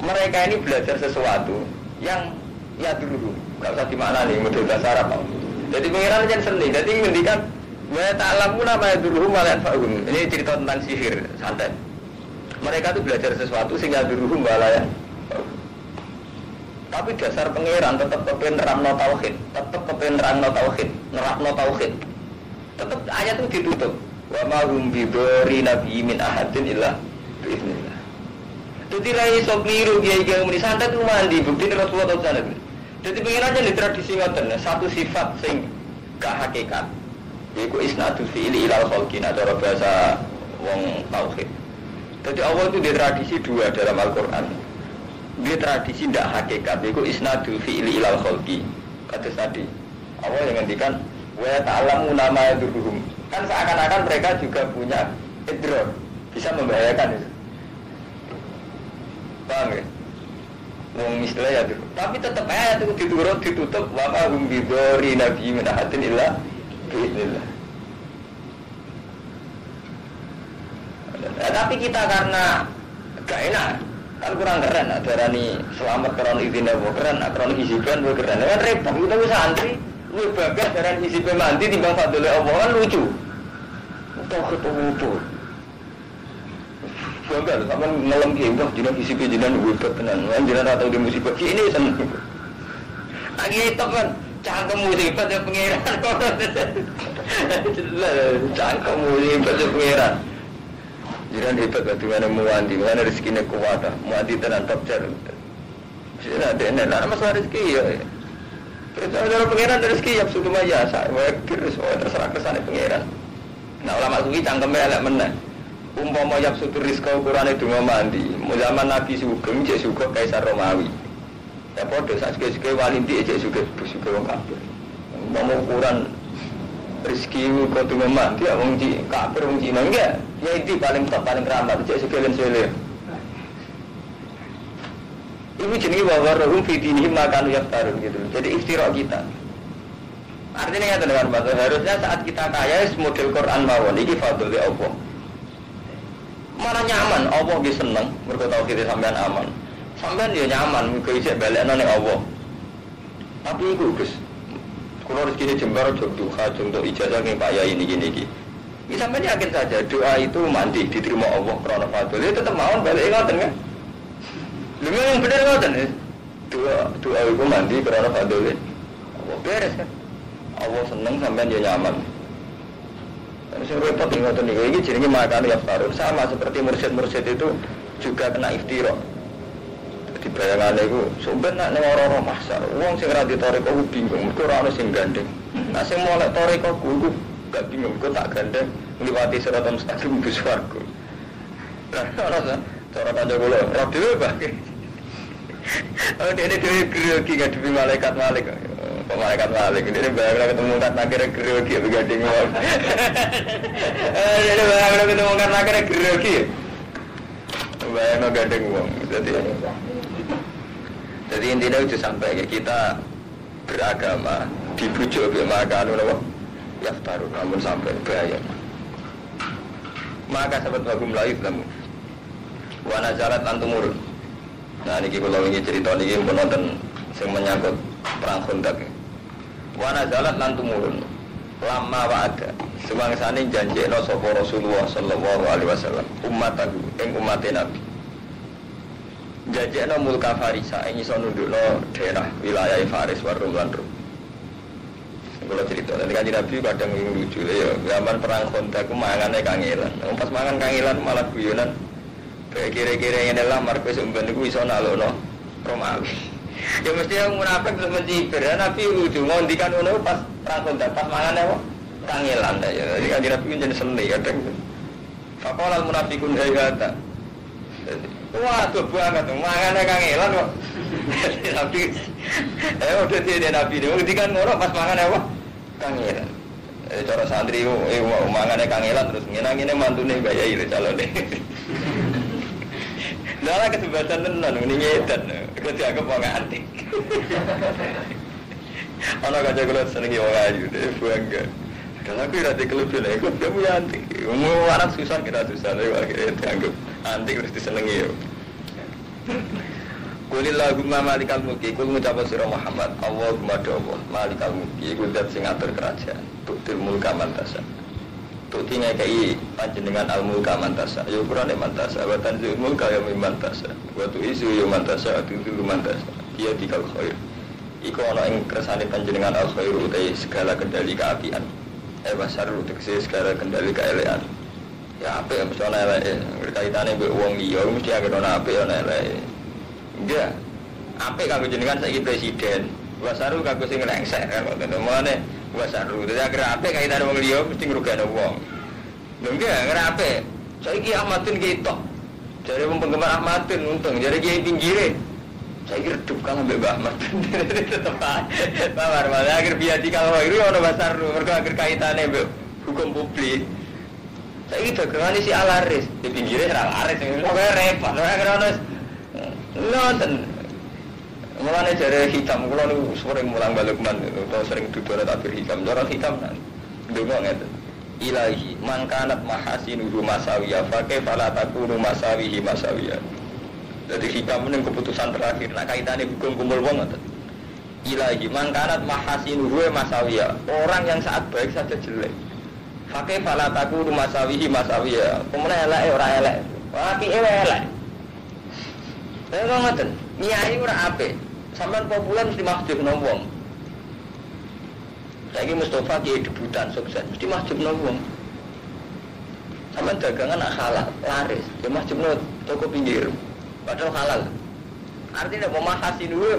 Mereka ini belajar sesuatu yang yadurruhum. Gak usah dimaknani, model bahasa Arab. Jadi pengiran jangan seni, jadi ngendikan waya ta'alamu nama yadurruhum walayan. Ini cerita tentang sihir, santet. Mereka itu belajar sesuatu sehingga yadurruhum walayan. Tapi dasar pengeran tetap kepen nerangno tauhid, nerangno tauhid. Tetap ayat itu ditutup. Wa ma hum bidori nabi min ahadin illa biiznillah. Jadi ra iso kliru kiai-kiai muni santet ku mandi bukti Rasulullah sallallahu alaihi. Jadi pengeran jan tradisi ngoten, satu sifat sing gak hakikat. Iku isnadul fi'li ilal khalqin cara bahasa wong tauhid. Jadi Allah itu di tradisi dua dalam Al-Qur'an. Dia tradisi tidak hakikat, itu isnadul fi'li ilal khalqi. Kata tadi, Allah yang ngendikan wa ta'lamu nama yadurruhum. Kan seakan-akan mereka juga punya idrar, bisa membahayakan itu. Paham ya? Wong istilah ya itu. Tapi tetap ayat itu ditutup wa ma hum bidori nabi min ahadin illa biiznillah. Tapi kita karena gak enak Kan kurang keren, darani selamat karena izin Allah keren, karena hiziban gue keren. Kan repot, kita bisa santri, gue bagas darani hiziban mandi timbang fadlul Allah kan lucu. Tahu ketemu tuh. Bangga loh, sama ngelam kewah, jinak hizibnya jinak gue tenan. Kan jinak atau di musibah ini seneng. Lagi itu kan, cangkem musibah ya pengiran. Cangkem musibah ya pengiran. Jiran hebat batu mana muanti, mana rezekinya kuat, muanti tenan top jar. Sudah ada enak, masalah rezeki ya. Kalau pengiran rezeki ya sudah maya, saya terus terserah kesana pengiran. Nah ulama suki cangkemnya elak menang. Umpama yap sutur rizka ukurannya dungo mandi. Zaman Nabi Sugeng, cek Sugeng Kaisar Romawi. Ya podo, saat suka-suka walinti, cek Sugeng wong kafir. Umpama ukuran rezeki kau dungo mandi, ya wong kafir, wong Cina enggak. Ya itu paling top, paling ramah, cek Sugeng. Ibu jenis bahwa rohum fitinihi makan yaktarun gitu. Jadi istirah kita. Artinya ya teman-teman, harusnya saat kita kaya model Quran mawon iki fadl ya Allah. Mana nyaman, Allah dia seneng, mereka tahu kita sampean aman. Sampean dia nyaman, mereka isi balekna ning Allah. Tapi iku Gus. Kalau rezeki jembar duha contoh ijazah ning Pak Yai ini gini. Ini sampean yakin saja doa itu mandi diterima Allah karena fadl. Dia tetap mau balik ngoten kan? Lha yang bener ngoten. Doa itu mandi karena fadl. Allah beres kan? Allah seneng sampean dia nyaman. Saya repot ngoten niku iki jenenge makan yaftarun sama seperti mursyid-mursyid itu juga kena iftira. Dadi bayangane iku sampeyan nek ning ora-ora mahsyar, wong sing ra ditoreko ku bingung, mergo ora ono sing gandeng. Nek sing molek toreko ku gak bingung, kok tak gandeng ngliwati siratal mustaqim ke swarga. Lah ora cara kanca kula, ora dhewe bae. Oh dene dhewe grogi ngadepi malaikat. Malaikat Malik ini bayangkan ketemu kan akhirnya grogi begading wong. Ini bayangkan ketemu kan akhirnya grogi. Bayangkan gading wong. Jadi intinya itu sampai kita beragama dibujuk ke makan apa? Yaftarun namun sampai bahaya. Maka sahabat bagum laif namun. Wana jalat antumurun. Nah ini kalau ingin cerita ini penonton yang menyangkut perang Khandaq. Wana jalat lan tumurun lama wa'ada semangsane janjekno sapa Rasulullah sallallahu alaihi wasallam ummatahu ing ummate Nabi janjekno mulka Farisa ing iso nundukno daerah wilayah Faris wa Rum lan Rum. Kalau cerita dari kanjeng Nabi kadang lucu ya zaman perang Khandaq ku mangane kangelan pas mangan kangelan malah guyonan kira-kira ngene lah markus umben iku iso nalono Romawi. Ya mesti yang munafik terus mencibir. Nabi lucu ngondikan ngono pas perang pas mangan apa? Kangelan ya. Jadi kan Nabi jadi seni kadang. Faqala al-munafiqun hayata. Wah, tuh banget mangane kangelan kok. Nabi udah dia Nabi ini ngondikan ngono pas mangan apa? Kangelan. Cara santri mangane kangelan terus ngene-ngene mantune bayai lho calone. Dalam kesempatan tenan ini ngedan, kita dianggap orang antik. Anak kaca kalau senengi orang ayu, deh bangga. Kalau aku rati kelebihan, aku kamu ya antik. Mau anak susah kita susah, akhirnya dianggap antik terus disenengi. Kulillahumma malikal mulki, kul ngucap sira Muhammad, Allahumma Allah, malikal mulki, kul dat sing atur kerajaan, tuktil mulka mantasa. Tuktinya kai panjenengan al-mulka mantasa, ya ukurane mantasa, wa tanzil mulka ya mantasa, wa tu'isu ya mantasa, tu'tilu mantasa, dia dikal khair. Iku ana ing kersane panjenengan al-khair utai segala kendali keapian. Basar utekse segala kendali keelekan. Ya apik ya mesti ana eleke, berkaitane mbek wong liya mesti agak ana apik ana eleke. Enggak. Apik kanggo jenengan saiki presiden. Basaru kanggo sing lengsek kan ngoten. Mulane Wasaru, jadi agar apa kaitan dengan beliau mesti ngerugano wong. Enggak, ngerape. Saiki Ahmadun ketok. Jadi penggemar Ahmadun untung, jadi kiai pinggire. Saiki redup kan ambek Mbah Ahmadun. Tetep bawar malah agar biati kalau itu ono Wasaru, mergo agar kaitane mbek hukum publik. Saiki dagangane si Alaris, di pinggire ora laris, pokoke repot. Ora ono nonton. Mulane jare hitam kula niku sering mulang balukman utawa sering duduk takbir hitam. Cara hitam kan ndonga ngeten. Ilahi man kanat mahasinuhu masawiya fa kaifa la takunu masawihi masawiya. Jadi hikam ini keputusan terakhir. Nah kaitannya hukum kumpul wong ngoten. Ilahi mangkanat mahasinuhu masawiyah. Orang yang saat baik saja jelek. Fakih falataku masawihi masawiyah. Kemudian elek ora elek. Apike elek. Saya kok ngoten. Nyai ora apik. Sampeyan populer mesti mahjubno wong. Saiki Mustafa kiai debutan sukses mesti mahjubno wong. Sampeyan dagangan nak halal laris. Ya mahjubno toko pinggir. Padahal halal. Artinya mau mahasinuhu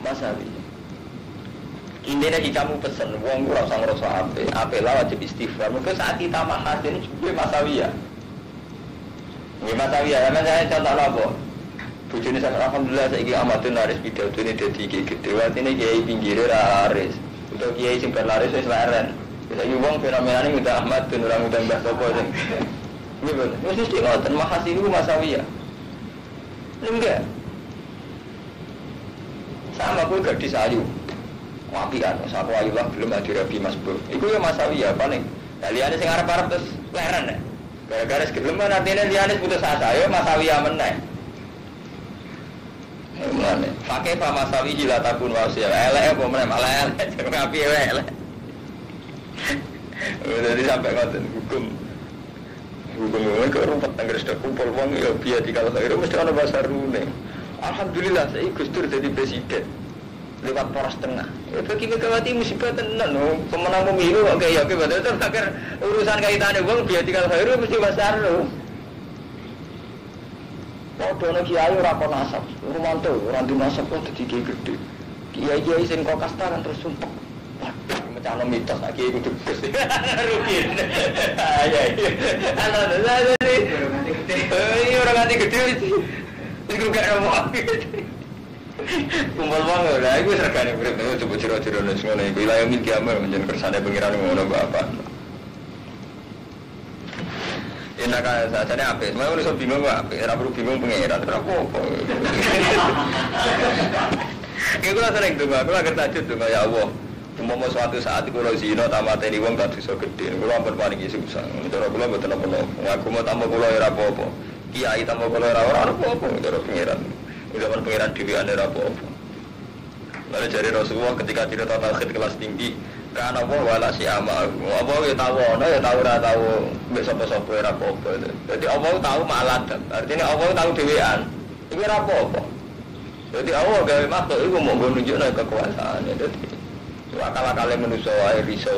masawi. Intinya kamu pesen, wong ora usah ngrasa apik lah wajib istighfar. Mungkin saat kita mahasin juga masawi ya. Nggih masawi ya, saya contoh apa? Bojone sampe alhamdulillah saiki amatun laris pidato ini dadi gede. Watine kiai pinggire laris. Utawa kiai sing bar laris wis leren. Saiki wong fenomenane minta Ahmad ben ora ngundang Mbah Sopo sing. Nggih, mesti ngoten mahasinu masawi ya. Enggak. Sama gue gak disayu wapian, saku ayu lah belum ada rabi mas bro. Iku ya masawi ya apa nih? Lianis yang Arab terus leren ya. Gara-gara segeleman artinya lianis putus asa ya masawi ya meneh. Mulane pakai pak masawi jila takun wasia. Elek apa meneh malah elek jangan ngapi elek. Jadi sampai ngoten hukum ke rumput tangger sudah kumpul wong ya biar dikala khair mesti ana bahasa rune. Alhamdulillah saya Gus Dur jadi presiden lewat poros tengah. Bagi Megawati musibah tenan, pemenang pemilu oke ya oke betul agar urusan kaitannya wong biar tinggal khairu mesti besar loh. Padahal kiai ora kon nasab, rumanto ora di nasab kok dadi gede. Kiai sing kok kasta kan terus sumpek. Waduh, mecano mitos iki kudu Gus. Rugi. Ya. Halo, ini orang ganti gede. Iku gak mau kumpul wong lha iku regane urip coba ciro-ciro nang ngono iku wilayah min kiamat menjen kersane pengiran ngono bapak. Enak sajane apik, mau iso bingung kok apik, ora perlu bingung pengiran ora apa-apa. Iku lha sering donga, kula ngerti tajud donga ya Allah. Umpama suatu saat kula zina tamateni wong tak dosa gedhe, kula ampun paringi susah. Cara kula mboten apa-apa. Aku mau tambah kula ora apa-apa. Kiai tambah kula ora apa-apa, cara pengiran. Zaman pengiran dhewean ora apa-apa. Lalu dari Rasulullah ketika cerita tauhid kelas tinggi, kan apa wala si amal. Apa ya tahu ana ya tahu ora tahu mbek sapa-sapa ora apa-apa. Jadi apa tahu maladan. Artinya apa tahu dhewean. Iki ora apa-apa. Jadi Allah gawe makhluk iku mau nunjukno kekuasaane. Dadi akal-akale manusa wae riso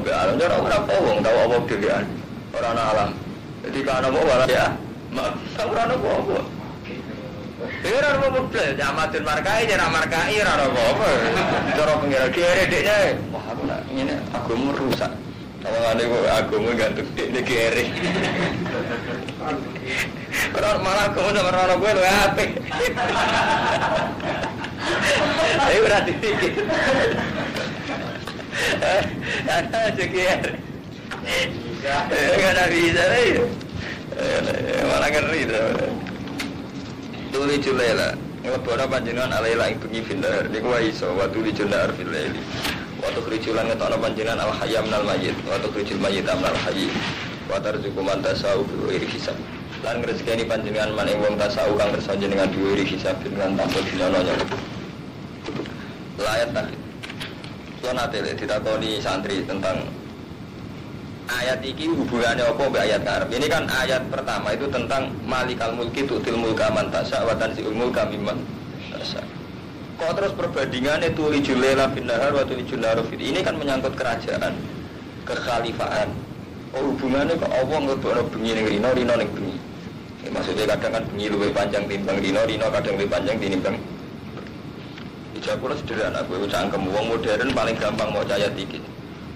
be alam. Ora apa wong tahu apa dhewean. Ora ana alam. Jadi kan apa wala ya. Ora ana apa-apa. Ora ono model, jamatin markai, jara markai ora ono apa. Cara pengira kere dekne. Wah, aku nak ngene agama rusak. Tawangane kok agama gantung dekne kere. Ora malah kok ora ono kowe lho apik. Ayo ora dipikir. Ada cekier. Enggak bisa deh. Malah ngeri tuh. Tuli julela, ngebono panjenengan alaila ing bengi findar. Niku wae iso watu li jundar fil laili. Watu krijulan ngetokno panjenengan al hayyam minal mayyit, watu krijul mayyit minal hayy. Wa tarzuqu man tasau bi ghairi hisab. Lan ngrezekeni panjenengan man ing wong tasau kang kersa jenengan bi ghairi hisab lan tanpa dinono. Layat tak. Sonate ditakoni santri tentang ayat ini hubungannya apa mbak ayat Arab? Ini kan ayat pertama itu tentang malikal mulki tu'til mulka man tasya wa tanzi'ul mulka mimman tasya. Kok terus perbandingannya tulijul laila fin nahar wa tulijul nahar fil. Ini kan menyangkut kerajaan, kekhalifahan. Oh hubungannya kok Allah ngelebokno bengi ning rino ning bengi. Maksudnya kadang kan bengi luwih panjang timbang rino kadang luwih panjang timbang. Ijab kula sederhana, kowe cangkem wong modern paling gampang mau ayat iki.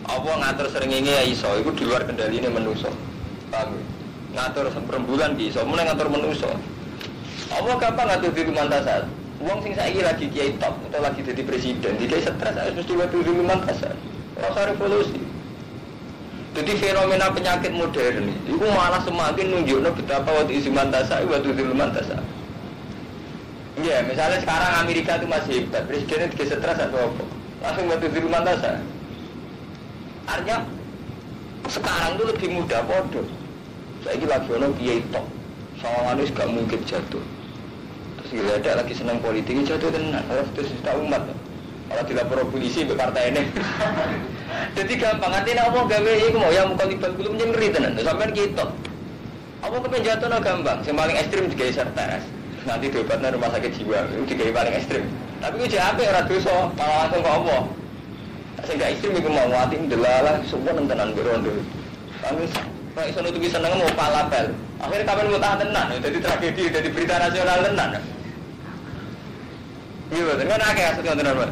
Apa ngatur srengenge ya iso, itu di luar kendaline manusa. Paham? Ngatur rembulan ki iso, mulai ngatur manusa. Apa gampang ngatur di mantasat? Wong sing saiki lagi kiai top atau lagi jadi presiden, dia stres harus mesti ngatur di mantasat. Rasa revolusi. Jadi fenomena penyakit modern itu malah semakin nunjukno betapa waktu isi mantasat, waktu di mantasat. Ya, misalnya sekarang Amerika itu masih hebat, presidennya tidak stres atau apa? Langsung waktu di mantasat. Artinya sekarang itu lebih mudah podo. Saya lagi ono kiai top, Sawangan itu gak mungkin jatuh. Terus gila ada lagi senang politik jatuh tenan. Terus juta umat. Kalau dilapor polisi ke partai ini. Jadi gampang artinya apa gawe iku mau ya muka libat belum ngeri tenan. Sampeyan kita. Apa kepen jatuh gampang. Yang paling ekstrim digawe sertas. Nanti diobatnya rumah sakit jiwa. Itu digawe paling ekstrim. Tapi ku jek apik ora dosa, malah langsung kok apa. Sing gak ekstrim iku mau ati ndelalah sumpah tenan berondo. Kami nek iso nutupi seneng mau palapel. Akhirnya kapan mau tahan tenan, jadi tragedi, jadi berita nasional tenan. Iya betul, kan akeh asal tenan, Pak.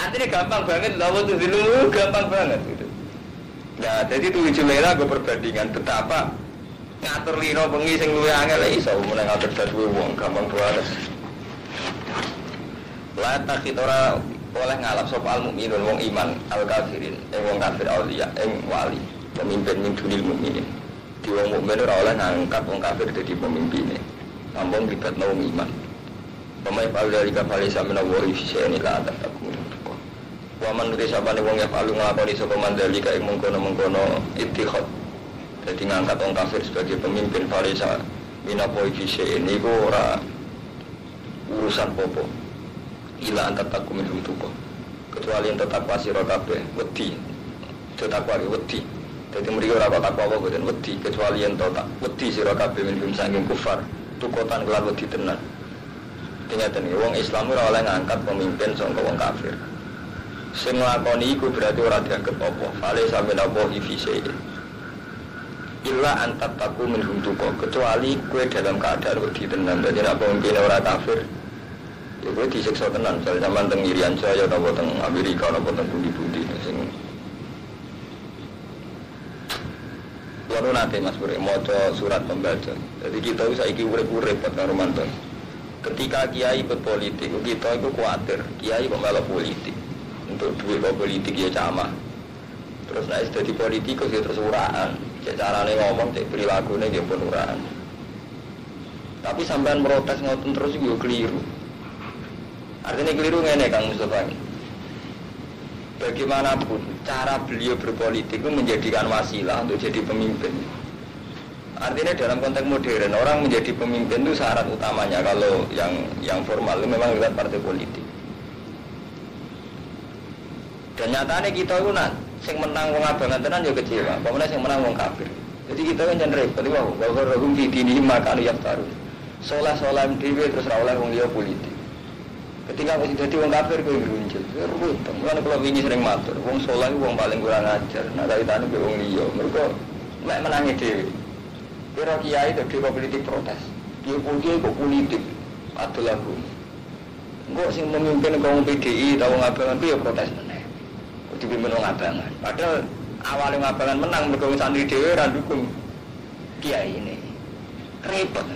Artinya gampang banget, lawan tuh dulu gampang banget gitu. Nah, jadi 7 Mei gue perbandingan betapa ngatur lino bengi sing luwih angel iso mulai ngatur dadi wong gampang banget. La takit ora oleh ngalap sapa al mukminun wong iman al kafirin wong kafir auliya wali pemimpin min dunil mukminin. Di wong mukmin ora oleh ngangkat wong kafir dadi pemimpine. Ampun libatno wong iman. Pemain dari kapal samina wa ifsyani la tatakum. Wa man risabane wong ya palu nglakoni sapa mandali kae mengkono-mengkono ittikhad. Jadi ngangkat wong kafir sebagai pemimpin Farisa minapo ifsyani niku ora urusan popo. Ila antar takum minum tuko kecuali yang tetap pasiro kabeh wedi tetap wali wedi jadi mereka ora takwa apa boten wedi kecuali yang tetap wedi sira kabeh minum saking kufar tukotan kelan wedi tenan ternyata nih wong Islam ora oleh ngangkat pemimpin saka wong kafir sing nglakoni iku berarti ora dianggap apa fale sampe napa ifise illa antar takum minum tuko kecuali kue dalam keadaan wedi tenan dadi nek pemimpin ora kafir itu disiksa tenan, misalnya zaman teng Irian Jaya atau teng Amerika atau teng budi-budi sing lalu nanti Mas Bure maca surat pembaca. Jadi kita saiki urip-urip karo mantan. Ketika kiai berpolitik, kita itu khawatir kiai kok malah politik. Untuk duit politik ya camah. Terus nek dadi politikus ya terus uraan. Cek carane ngomong, cek prilakune ya pun uraan. Tapi sampean protes ngoten terus yo keliru. Artinya keliru ngene Kang Mustafa. Bagaimanapun cara beliau berpolitik itu menjadikan wasilah untuk jadi pemimpin. Artinya dalam konteks modern orang menjadi pemimpin itu syarat utamanya kalau yang formal itu memang lewat partai politik. Dan nyatanya kita itu sing menang wong abangan tenan yo kecewa, pamane sing menang wong kafir. Jadi kita kan jan repot iki wae, wa rahum fi dinihim maka yaftarun. Soleh-soleh dhewe terus ra oleh wong liya politik. Ketika wis dadi wong kafir kowe ngrunjul, ruwet. Mulane kula wingi sering matur, wong saleh wong paling kurang ajar, nek kaitane mbek wong liya. Mergo mek menangi dhewe. Kira kiai dadi politik protes. Kiai kok politik adol aku. Engko sing memimpin kaum PDI ta wong abangan piye protes meneh. Kok dipimpin wong abangan. Padahal awale wong abangan menang mergo santri dhewe ra dukung kiai ini. Repot.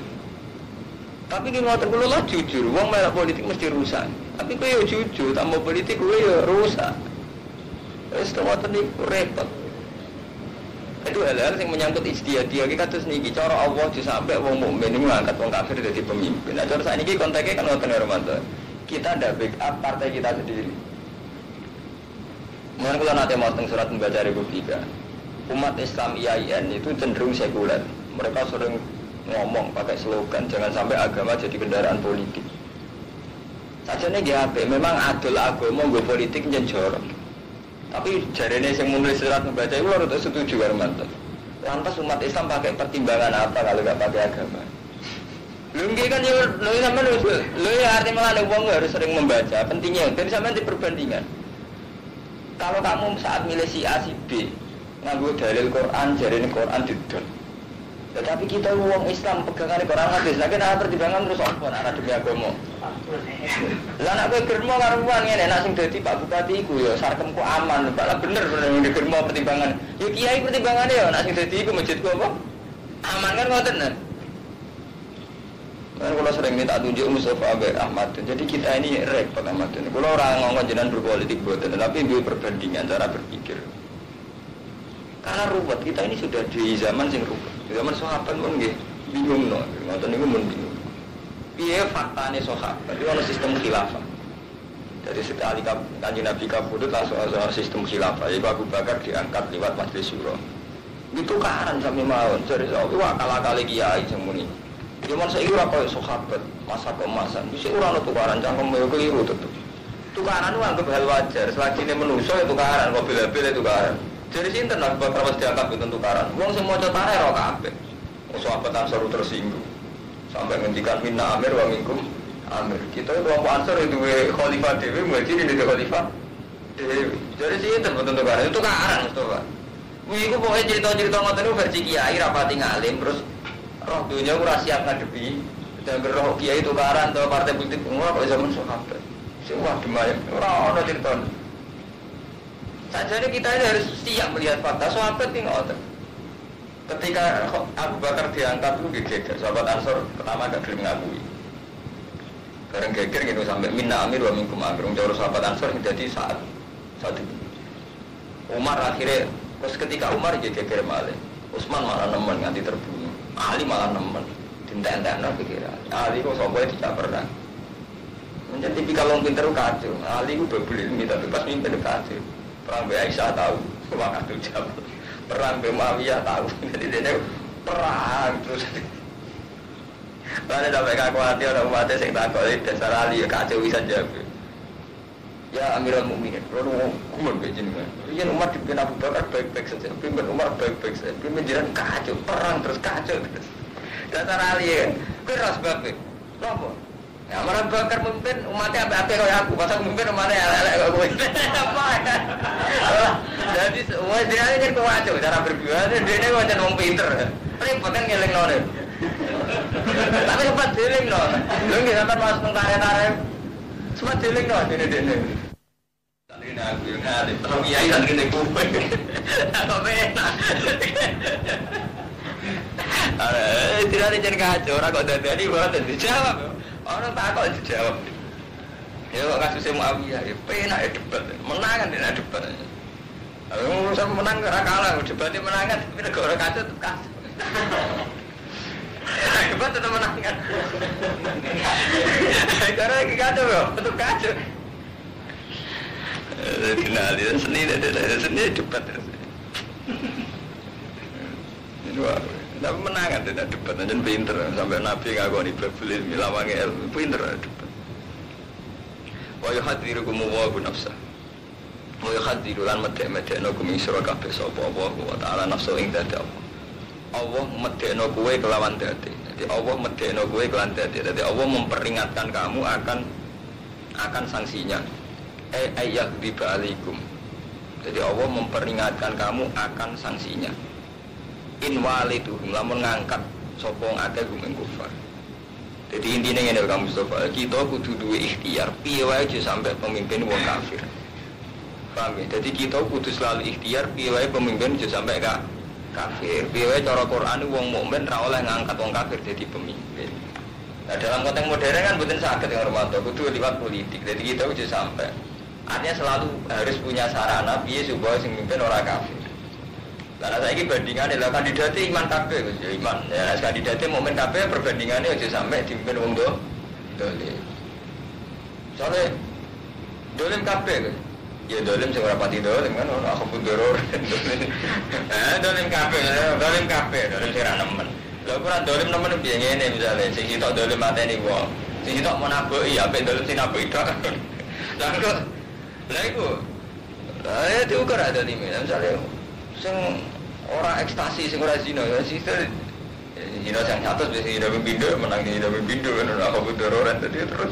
Tapi ki ngoten kula lho jujur, wong melok politik mesti rusak. Tapi kowe yo jujur, tambah politik kowe yo rusak. Wis ngoten niku repot. Itu hal-hal yang menyangkut ijtihadiyah iki kados niki cara Allah disampe wong mukmin niku ngangkat wong kafir dadi pemimpin. Nah, cara sakniki konteknya kan ngoten Romanto. Kita ndak backup partai kita sendiri. Mulane kula nate mau teng surat membaca Republika. Umat Islam IAIN itu cenderung sekuler. Mereka sering ngomong pakai slogan jangan sampai agama jadi kendaraan politik. Sajane nggih apik, memang adol agama nggo politik njen jorok. Tapi jarene sing menulis surat membaca iku ora setuju karo manten. Lantas umat Islam pakai pertimbangan apa kalau enggak pakai agama? Lho nggih kan yo lho sampean lho ya artinya malah wong harus sering membaca, pentingnya dan sampean di perbandingan. Kalau kamu saat milih si A si B nganggo dalil Quran, jarene Quran didol. Tetapi kita uang Islam pegangan Quran hadis, lagi ada pertimbangan terus apa? Ada demi agama. Lah nak kowe germo karo wong ngene, nek sing dadi Pak Bupati iku ya sarkemku aman, malah bener ning germo pertimbangan. Ya kiai pertimbangane ya nek sing dadi iku masjidku apa? Aman kan ngoten. Kan kula sering minta tunjuk Mustafa Abed Ahmad. Jadi kita ini repot amat. Kula ora ngomong jenengan berpolitik boten, tapi duwe perbandingan cara berpikir. Karena ruwet, kita ini sudah di zaman sing ruwet. Di zaman sahabat pun nggih bingung no. Ngoten niku mun bingung. Piye faktane sahabat? Itu ana sistem khilafah. Jadi sekali Kanjeng Nabi kabudut langsung ada sistem khilafah. Ibu Abu Bakar diangkat lewat majelis syuro. Itu karan sami mawon. Jadi wakal-akale kiai sing muni. Cuman saya kira kau sahabat masa kemasan, bisa orang tukaran cangkem yo keliru tentu. Tukaran itu anggap hal wajar, selagi ini manusia ya tukaran, mobil-mobil itu tukaran. Jadi sih tenang bakal harus dianggap itu tukaran. Wong semua contohnya roh kabeh. Sahabat Ansor tersinggung sampai ngendikan minna amir wa minkum amir. Kita kelompok Ansor itu khalifah dewi, mesti ini khalifah. Jadi sih tentu tukaran itu tukaran Mustafa. Iku pokoknya cerita-cerita ngoten niku versi kiai rapati ngalim terus roh dunia ora siap ngadepi dan roh kiai tukaran atau partai politik ora kok zaman sahabat. Semua demai ora ono cerita. Sajane kita ini harus siap melihat fakta sahabat iki ngoten. Ketika Abu Bakar diangkat itu geger, sahabat Ansor pertama gak gelem ngakui. Bareng geger gitu sampai minna amir wa minkum amir. Cara sahabat Ansor jadi saat itu. Umar akhirnya terus ketika Umar geger malih. Utsman malah nemen nganti terbunuh. Ali malah nemen. Dinten-tenten pikiran. Ali kok sampai tidak pernah. Menjadi tipikal orang pinter kacau. Ali itu berbeli tapi pas mimpin kacau. Perang Aisyah tahu, semangat ucap. Perang Muawiyah tahu. Jadi dia perang terus. Lalu sampai kaku hati orang umatnya yang takut dasar Ali kacau bisa jawab. Ya Amirul Mukminin, kalau umur begini, iya umat dipimpin Abu Bakar baik-baik saja, pimpin Umar baik-baik saja, pimpin jiran kacau, perang terus kacau terus. Dasar Ali kan, keras banget. Kenapa? Ya Abu Bakar memimpin umatnya apa-apa kayak aku, pasang memimpin umatnya elek-elek kayak gue. Apa ya? Jadi semua dia ini kacau, cara berjuang dia ini macam orang pinter. Repot kan ngeling nol. Tapi sempat dealing nol. Lu nggak sempat masuk tentara-tentara. Sempat dealing nol ini. Tadi aku yang ngalih, tahu kiai tadi ini kupe. Apa benar? Tidak ada jadi kacau, orang kok dari buat dijawab. Orang tak kok dijawab. Ya kok kasusnya Muawiyah, ya penak ya debat, menang kan tidak debat. Urusan menang gak kalah, debatnya menangan, tapi negara kacau tetap kacau. Debat tetap menangan. Karena lagi kacau ya, tetap kacau. Finali seni debat. Tapi menangan tidak debat, dan pinter sampai Nabi ngakoni berbeli milawangnya pinter debat. Wa yuhadirukum wa nafsa. Wa yuhadirulan medek-medekno kum isra kabeh sapa Allah wa taala nafsu ing dadi Allah. Allah medekno kowe kelawan dadi. Jadi Allah medekno kowe kelawan dadi. Jadi Allah memperingatkan kamu akan sanksinya. Ayyak dibalikum. Jadi Allah memperingatkan kamu akan sanksinya. In waliduhum lamun ngangkat sapa akeh gumeng kufar. Jadi intinya ngene kamu Mustafa, kita kudu duwe ikhtiar piye wae aja sampai pemimpin wong kafir. Paham ya? Jadi kita kudu selalu ikhtiar piye wae pemimpin aja sampai kafir. Piye wae cara Quran wong mukmin ra oleh ngangkat wong kafir jadi pemimpin. Nah, dalam konteks modern kan mboten saged yang hormat, kudu liwat politik. Jadi kita aja sampai. Artinya selalu harus punya sarana piye supaya sing mimpin ora kafir. Karena saya ini bandingannya lah kandidatnya iman kabeh, ya iman. Ya kandidatnya momen kabeh perbandingannya aja sampai dipimpin wong dolim. Soalnya dolim kabeh kan. Ya dolim sing ora pati dolim kan ora aku pun doror. Dolim kabeh, dolim sing ra nemen. Lha ora dolim nemen piye ngene misale sing sitok dolim mateni wong. Sing sitok mau nabuki apik dolim sing nabuki tok. Lah kok lha iku. Lah itu kok ada limit misale sing ora ekstasi sing ora zina ya sister zina sing atas wis zina pindho menang zina pindho kan ora apa dororan tadi terus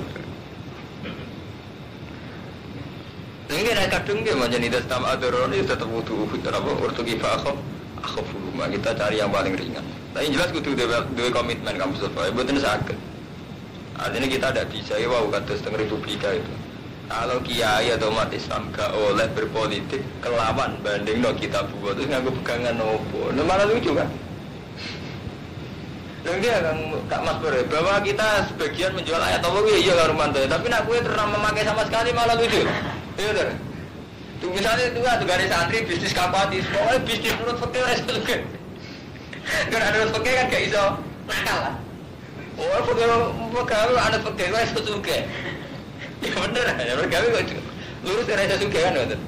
ini nek kadung ge manjani das tam adororan itu tetep butuh apa ortu kifa akhafu kita cari yang paling ringan tapi jelas kudu duwe komitmen kamu supaya mboten saged artinya kita tidak bisa ya wau kados teng republika itu. Kalau kiai atau umat Islam gak oleh berpolitik kelawan banding no kita buat itu nganggo pegangan nopo, malah lucu kan? Dan dia Kak Mas Bro, bahwa kita sebagian menjual ayat Allah iya Kak Rumanto, tapi nak gue pernah memakai sama sekali malah lucu, iya kan? Tuh misalnya itu ada garis santri bisnis kapatis, pokoknya bisnis menurut fakir itu juga. Karena ada fakir kan gak iso nakal lah. Oh fakir ada fakir itu juga. Ya bener, ya bergawe kok lurus rasa suka kan betul.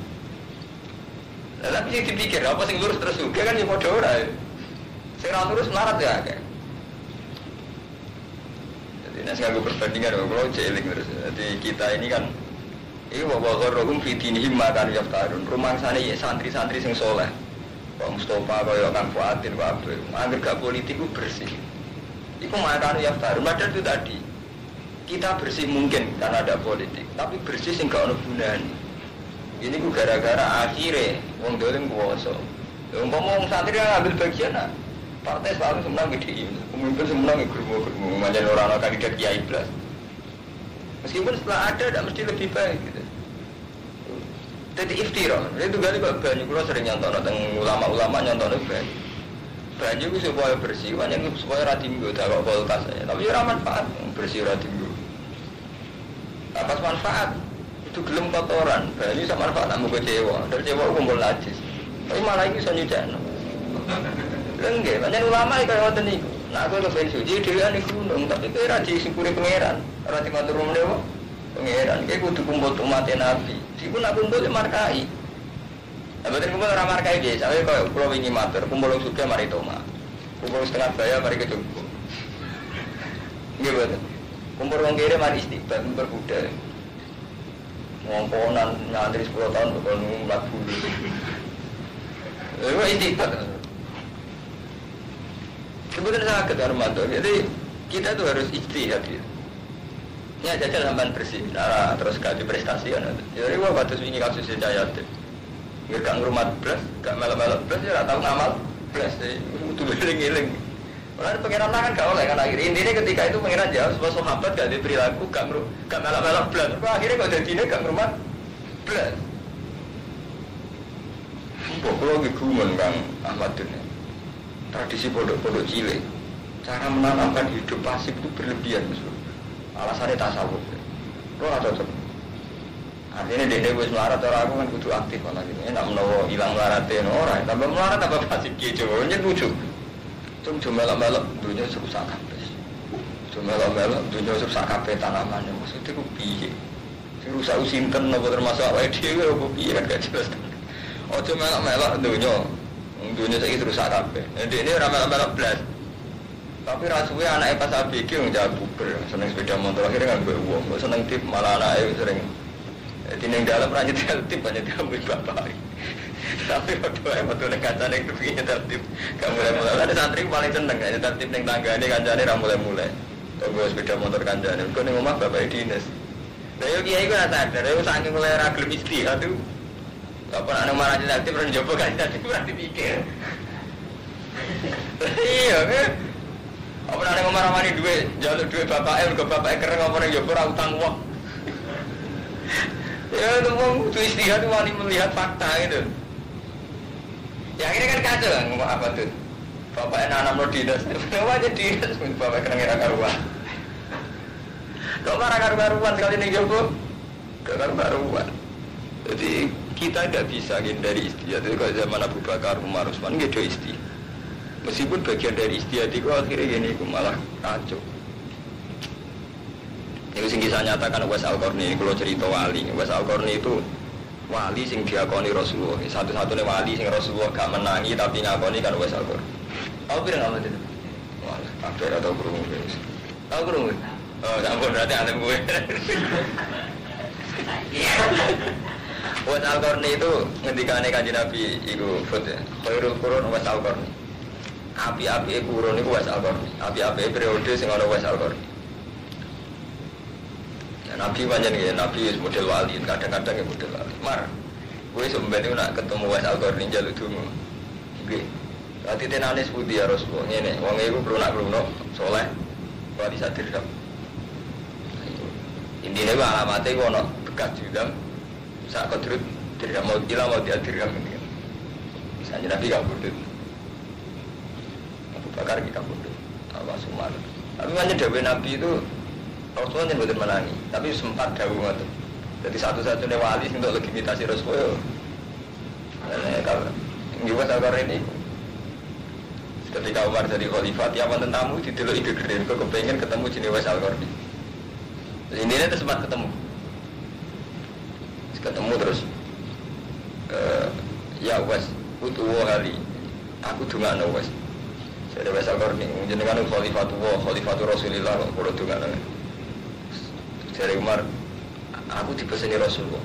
Tapi sih dipikir apa sing lurus terus suka kan ya padha ora. Sing ora lurus melarat ya akeh. Jadi nggak perbandingan, kalau jeling terus. Jadi kita ini kan, ini bahwa rohum fitinihim makan yaftarun. Rumah sana ya santri-santri sing soleh. Pak Mustafa, Pak Kang Fuadin, Pak Abdul. Angger gak politik itu bersih. Itu makan yaftarun. Padahal itu tadi kita bersih mungkin karena ada politik, tapi bersih sing gak ono gunane. Ini ku gara-gara akhirnya wong dolim kuwasa. Umpama wong santri ngambil bagian nah, partai selalu semenang gede, pemimpin semenang germo-germo, manjan orang-orang kandidat kiai belas. Meskipun setelah ada, tidak mesti lebih baik gitu. Jadi iftira, itu kali banyak kalau sering nyontok tentang ulama-ulama nyontok banyak. Banyak itu supaya bersih, banyak itu supaya ratinggo, tak kok kulkas ya. Tapi ya manfaat bersih ratinggo. Atas manfaat itu gelem kotoran, banyak sama manfaat kamu kecewa, dari kecewa kumpul najis. Tapi malah itu bisa nyucakno. Enggak, banyak ulama itu kayak ngoten niku. Nah aku kepen suci dhewean di gunung, tapi kowe ra disingkuri pangeran, ora dimatur menawa pangeran. Kowe kudu kumpul umat Nabi. Iku nak kumpul markai. Lah boten kumpul ora markai nggih, sampe koyo kula wingi matur, kumpul suga mari toma. Kumpul setengah bayar mari kejumpa. Nggih boten. Kumpul wong kere mari istiqbal berbudaya. Ngomponan nyantri 10 tahun kok ngumpat bulu. Lha istiqbal. Sebetulnya sangat Armando, jadi kita tuh harus ijtihad ya. Ini aja sampean bersih, nah, terus ganti prestasi kan. Jadi gua batas ini kasus Hidayat. Gak ngrumat blas, gak melok-melok blas ya ora tau ngamal blas. Kudu eling-eling. Ora pengiran kan gak oleh kan akhir. Intinya ketika itu pengiran jauh sebab sahabat gak ada perilaku gak melok-melok blas. Kok akhirnya kok dadine gak ngrumat blas. Kok kula iki gumun Kang Ahmad ini. Tradisi pondok-pondok cilik, cara menanamkan hidup pasif itu berlebihan, alasannya tasawuf. Lo nggak cocok. Artinya dia wes melarat orang aku kan kudu aktif malah gini. Nak menawa hilang melaratnya orang, tambah melarat tambah pasif gitu. Ini lucu. Cuma melok-melok dunia serusak kabeh. Cuma melok-melok dunia serusak kabeh tanamannya. Maksudnya aku piye? Rusak usinten, apa termasuk awal dia, apa piye kan gak jelas. Oh cuma melok-melok dunia saya rusak kabeh. Jadi ini ramal-ramal blas. Tapi rasunya anaknya pas ABG menjadi buber, seneng sepeda motor akhirnya nggak uang, seneng tip malah anaknya sering. Di neng dalam ranjut tip hanya diambil bapak. Tapi waktu betul neng kaca neng tuh punya tertib. Kamu mulai ada santri paling seneng aja tertib neng tangga ini kancane ramulai. Tunggu sepeda motor kancane. Kau neng rumah bapak dinas. Nah yo kiai gue nggak sadar, yo saking mulai ragil istihad tuh. Kapan anak marah di aktif orang jawab kan tadi kurang dipikir. Iya kan? Apa anak marah-marah duit, jalur duit bapaknya, ke bapaknya keren apa yang jawab orang utang uang. Ya itu mau butuh istihad itu wani melihat fakta gitu. Ya akhirnya kan kacau kan ngomong apa tuh? Bapaknya nanam lo dinas, kenapa aja dinas? Bapaknya keren ngira karuan. Kok marah karuan sekali nih jawab? Gak karuan. Jadi kita tidak bisa hindari istihad. Itu kalau zaman Abu Bakar, Umar, Utsman nggak ada istihad. Meskipun bagian dari istihad itu akhirnya gini, malah kacau. Ini sing kisah nyatakan Uwais Al-Qarni, kalau cerita wali. Uwais Al-Qarni itu wali sing diakoni Rasulullah. Satu-satunya wali sing Rasulullah gak menangi tapi ngakoni kan Uwais Al-Qarni. Tahu kira nggak itu? Wah, kabeh atau kerungu guys. Tahu kerungu? Oh, ampun berarti alim gue. Uwais Al-Qarni itu ngendikane Kanjeng Nabi iku fut ya. Khairul qurun Uwais Al-Qarni. Api-api kurun iku Uwais Al-Qarni. Api-api periode sing ana Uwais Al-Qarni. Nabi banyak nih, Nabi model wali, kadang-kadang ya model wali. Mar, gue sebenarnya nak ketemu Uwais Al-Qarni jaluk dulu. Oke, nanti tenanis putih ya Rasulullah. Ini, wong itu berunak soleh, wali sadir dam. Intinya gue alamatnya gue nak bekas juga. Saat kedurut tidak mau hilang mau diadirkan ini. Misalnya Nabi gak bodoh, Abu Bakar kita bodoh, Abu Sumar. Tapi banyak Dewi Nabi itu Rasulullah yang betul menangi, tapi sempat jauh itu. Jadi satu-satunya wali untuk legitimasi Rasulullah. Kalau Uwais Al-Qarni ini, ketika Umar jadi khalifah, tiap tentamu di dulu ide gede, kau kepengen ketemu jenis Uwais Al-Qarni. Ini itu sempat ketemu. Ketemu terus, ya Uwais, utuh hari, aku dengar Uwais. Jadi bahasa Korni, jenengan khalifatul Rasulillah kok kulo dongan. Jadi Umar, aku dipeseni Rasulullah.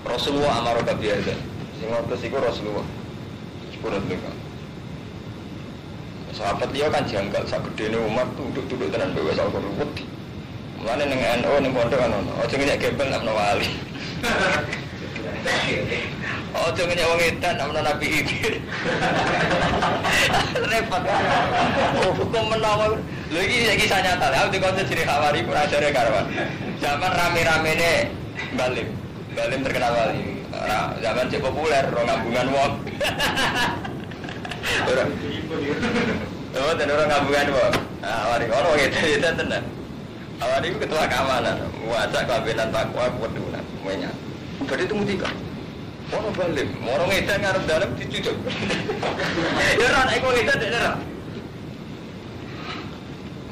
Rasulullah amaro kabiyada. Sing ngotos iku Rasulullah. Sepuro dongan. Sahabat dia kan janggal, sak gedene Umar duduk tenan bawa sak wedi. Mulane ning NU ning pondok kan ono. Aja ngenyek gembel nak wali. Aja ngenyek wong edan nak Nabi Idir. Repot. Hukum menawa. Lho iki kisah nyata. Aku dikonsep ciri Hawari kurang ajare karuan. Zaman rame-ramene Balim terkenal wali. Zaman cek populer ro ngambungan wong. Oh, orang ngabungan wong. Awari ono gitu tenan. Awari itu ketua keamanan, ngajak kabinet takwa kudunan, semuanya. Berarti itu mutika. Ono balik, orang edan ngarep dalam dicucuk. Ya ora nek wong edan nek ora.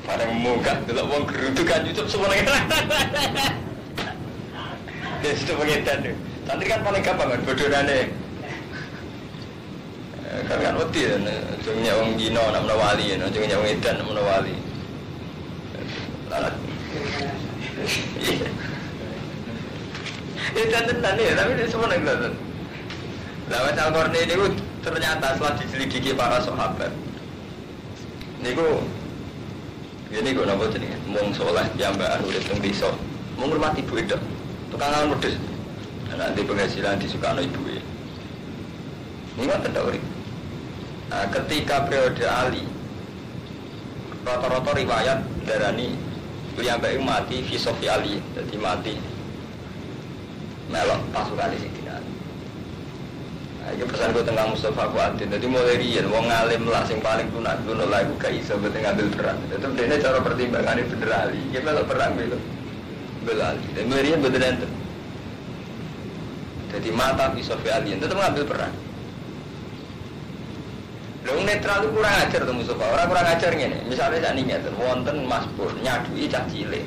Bareng munggah delok wong gerudukan cucup semuanya. Des itu pengedan. Santri kan paling gampang kan bodonane. Kan wedi jenenge wong dino nak menawa wali ya, jenenge wong edan nak menawa wali. Lalat. Edan tenan ya, tapi dia semua nang tenan. Lah Al Qarni niku ternyata setelah diselidiki para sahabat. Niku napa jenenge? Mung saleh piyambakan urip teng desa. Mung ngurmati ibu itu. Tukangan wedhus. Nanti penghasilan disukano ibuke. Niku tentu urip. Nah, ketika periode Ali rata-rata riwayat darani piyambake mati fi sofi Ali, jadi mati melok pasukan di sini. Nah, ini pesan gue tengah Mustafa Kuatin. Jadi mulai riyen wong alim lah sing paling lunak lah iku gak iso ngambil peran. Itu dene cara pertimbangane bener Ali. Iki melok perang bel Ali. Dan mulai riyen bener enten. Jadi mata fi sofi Ali tetep ngambil peran. Long netral itu kurang ajar tuh Mustafa. Orang kurang ajar gini. Misalnya saat ini wonten Mas Pur nyadui cah cilik.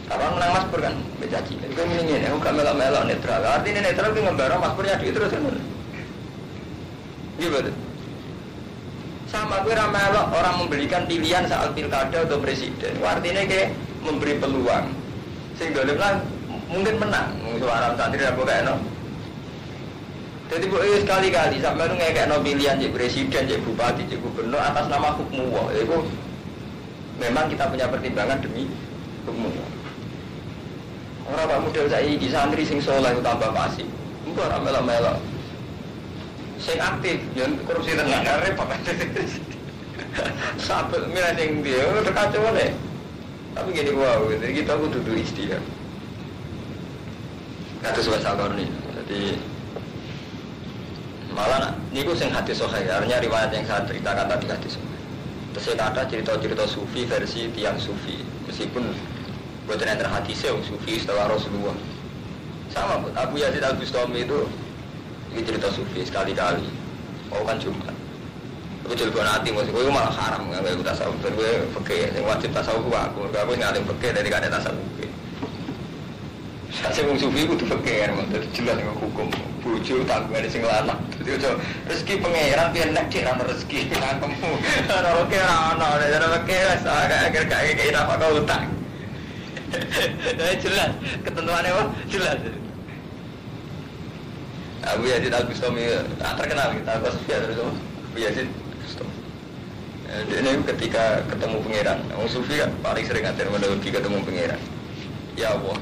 Kalau menang Mas Pur kan cah cilik. Itu mendingin. Aku gak melok netral. Artinya netral itu ngembarang Mas Pur nyadui terus kan. Gimana? Sama gue melok orang memberikan pilihan saat pilkada atau presiden. Artinya kayak memberi peluang. Sehingga dia mungkin menang. Suara santri aku kayak no. Jadi sekali-kali sampai itu kayak no pilihan jadi presiden, jadi bupati, jadi gubernur atas nama hukum Allah. Itu memang kita punya pertimbangan demi hukum Allah. Orang pak model saya di santri sing soleh itu tambah pasif. Enggak orang melok-melok. Sing aktif, yang korupsi tenang, repot. Sampai milih yang dia, udah kacau nih. Tapi gini wow, kita kudu duduk istilah. Kata sebab Qarni. Jadi malah niku sing hadis sahih, artinya riwayat yang saya ceritakan tadi hadis sahih. Terus ada cerita-cerita sufi versi tiang sufi, meskipun buatan yang terhadisnya sufi setelah Rasulullah. Sama pun Abu Yazid Al-Bustami itu cerita sufi sekali-kali. Oh kan Jumat. Aku jelgon hati maksud gue malah haram nggak gue tasawuf, gue fikih, yang wajib tasawuf aku ngalim fikih dari kada tasawuf. Saya wong sufi kudu fikih kan, jadi jelas dengan hukum. Bojo tanggungan sing lanang. Dadi aja rezeki pangeran piye nek cek ana rezeki nangkemmu. Ora oke ora ana, ora oke wis agak kayak apa kau utang. Jelas ketentuannya wah jelas. Abu Yazid Al-Bustami terkenal kita pas dia terus Abu Yazid Bustami. Ini ketika ketemu pangeran, orang sufi kan paling sering ngatur menawi ketemu pangeran. Ya Allah.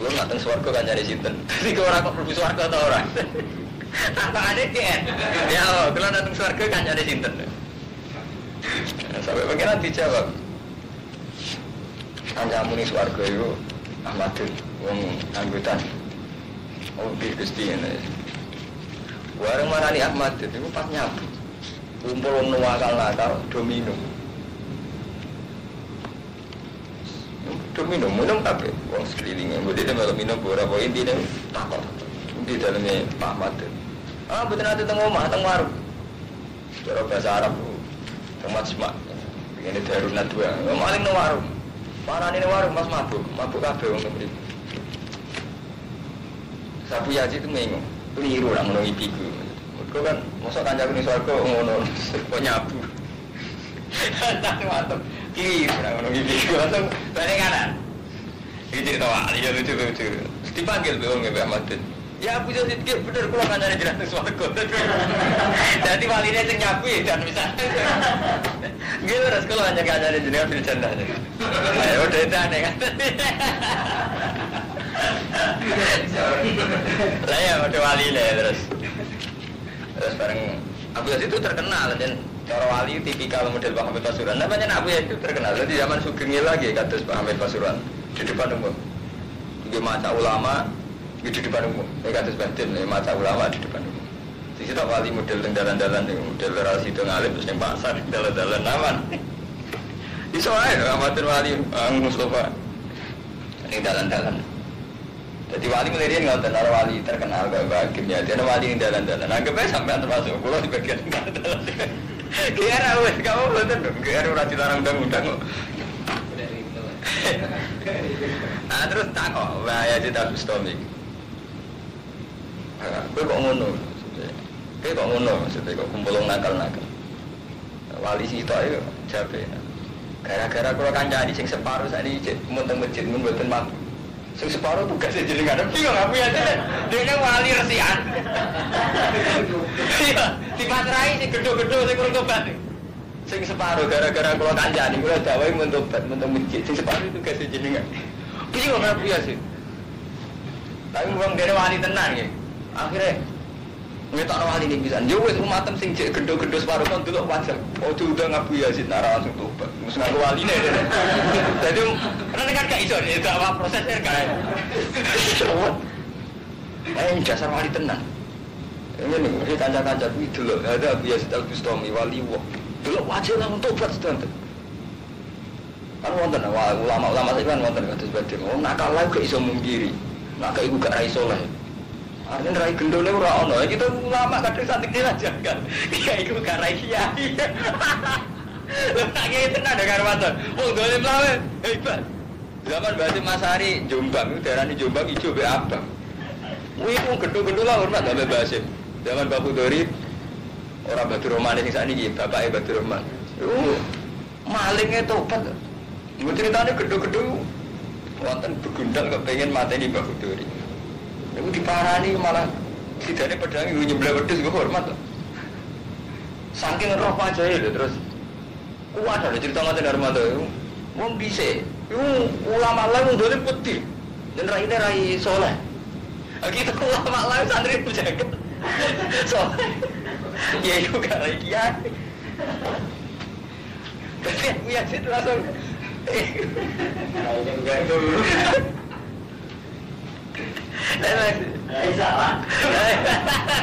Belum datang swarga kan nyari sinten. Jadi ke orang kok perlu swarga atau orang? Tanpa ada kan? Ya Allah, kalau datang swarga kan nyari sinten. Sampai pangeran dijawab. Kancamu ning swarga itu Ahmadun, wong anggutan. Oh, Gusti ngene. Wareng marani Ahmad itu pas nyabu. Kumpul wong nakal-nakal domino. Minum tapi uang sekelilingnya, kemudian kalau minum beberapa intinya takut di dalamnya Pak Ahmad. Betul nanti tengok rumah, tengok warung. Cara bahasa Arab, tempat semak. Begini darunat dua, maling no warung. Mana ini warung mas mabuk kafe orang beri. Sabu Yazid itu mengung, keliru orang menunggu piku. Mereka kan, masa kanjaku ini soalku ngono, kok nyabu. Tak mantap. Kiri, ngono iki langsung balik kanan. Iki cerita wali ya lucu-lucu. Dipanggil Mbak Mbak Ahmadin. Ya Abu Yazid ki bener kula kancane jenengan swarga. Dadi waline sing nyapu ya dan misalnya. Nggih terus kula kancane jenengan fil jannah. Ayo dedane kan. Lah ya udah waline terus bareng Abu Yazid itu terkenal dan cara wali tipikal model Pak Hamid Pasuruan. Namanya Abu Yazid itu terkenal. Jadi zaman Sugeng lagi kados Pak Hamid Pasuruan di depan umum. Di mata ulama di depan umum. Kados Banten mata ulama di depan umum. Di situ wali model dalan-dalan model relasi itu ngalim terus yang pasar dalan-dalan aman. Iso ae amatir wali Mustafa. Ini dalan-dalan. Jadi wali melirian ngoten karo wali terkenal bahagia. Dia wali yang dalan-dalan. Anggap aja sampean termasuk kula di bagian dalan. Kira wes kamu betul dong. Kira ora dilarang undang-undang kok. Nah terus tak kok bahaya kita Bustami. Kowe kok ngono? Kowe kok ngono maksudnya kok kumpul nakal-nakal. Wali sitok ayo jabe. Gara-gara kula kancani sing separuh sakniki mun teng masjid mun mboten mampu. Sing separuh tugas jenengan bingung aku ya dene wali resikan. Iya, dimatrai sing gedho-gedho sing kurang tobat. Sing separuh gara-gara kula kancani kula dawuhi mun tobat mun masjid sing separuh tugas jenengan. Bingung aku ya sih. Tapi wong dene wali tenan nggih. Akhire ngetok wali ning pisan. Yo wis umatem sing gedho-gedho separuh kon delok wajar. Oh diundang Abu Yazid nara langsung tobat. Wis ngaku waline. Dadi kan gak iso gak apa prosesnya gak. Dasar wali tenan. Ini kanca-kanca kuwi delok ada Abu Yazid Al-Bustami wali wong. Delok wajah langsung tobat sedanten. Kan wonten ulama-ulama saiki kan wonten kados badhe. Oh nakal lha gak iso mungkiri. Nak iku gak ra iso lah. Artinya rai gendone ora ono. Kita ulama kadang santik dilajakan. Kiai iku gak rai kiai. Lha tak kiai tenan karo waton. Wong dolim lawe hebat. Zaman Basim Masari Jombang itu daerah Jombang ijo be abang. Kuwi ku gedho-gedho lah hormat sampe Basim. Zaman Bapak Dori orang Batur Rahman sing sakniki bapake Batur Rahman. Malingnya tobat. Mau ceritanya gedho-gedho wonten begundal kepengin mateni Bapak Dori. Iku diparani malah sidane pedang iku nyebleh wedhus kok hormat to. Saking roh pajae lho terus kuat ada cerita ngoten Darmanto. Wong dhisik iku ulama lain dolim putih. Dan raine rai saleh. Kita ulama lain santri jaga. Saleh. Ya iku gak rai kiai. Tapi ya situ langsung salah.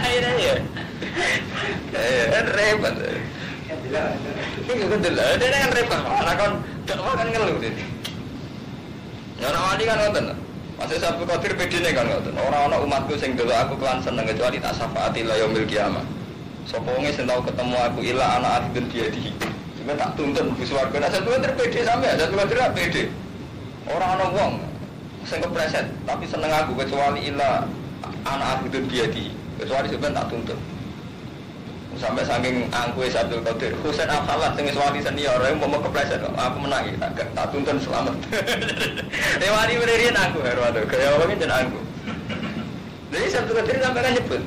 Ini ya. Repot. Ini betul. Dia kan repot. Karena kan tak makan ngeluh ini. Orang wali kan ngoten. Masih Sabtu Qadir bedine kan ngoten. Orang-orang umatku sing dulu aku kelan seneng kecuali tak syafaati la yaumil qiyamah. Sapa wong sing tau ketemu aku ila ana akhidun diadi. Cuma tak tuntun bus warga. Nah Sabtu Qadir pede sampe, Sabtu Qadir pede. Orang ana wong sing kepreset tapi seneng aku kecuali ila ana akhidun diadi. Kecuali sampean tak tuntun. Sampai saking angkuhe Abdul Qadir Husain Al-Khalat sing wali senior yang mau kepleset aku menang tak tuntun selamat. Wali berdirian aku herwado kaya wong jeneng aku. Jadi Abdul Qadir sampai kan nyebut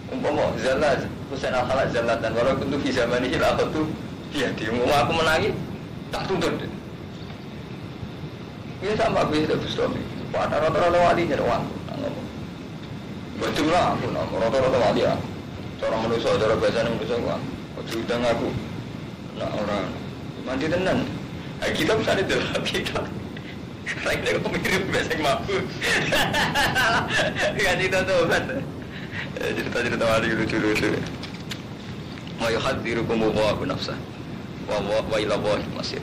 umpama zallat Husain Al-Khalat zallatan walau kuntu fi zamanihi la qatu dia mau aku menangi tak tuntun. Ya sama aku itu Bustami. Pada rata-rata wali nyerang aku. Betul lah aku rata-rata wali ya. Cara manusia, cara biasanya manusia kok udang aku nah orang mandi tenan kita bisa didelok kita saya kok mirip biasa mabuk gak cerita tuh kan cerita wali lucu-lucu ma yuhadzirukum Allahu nafsa wa ila Allahi masir.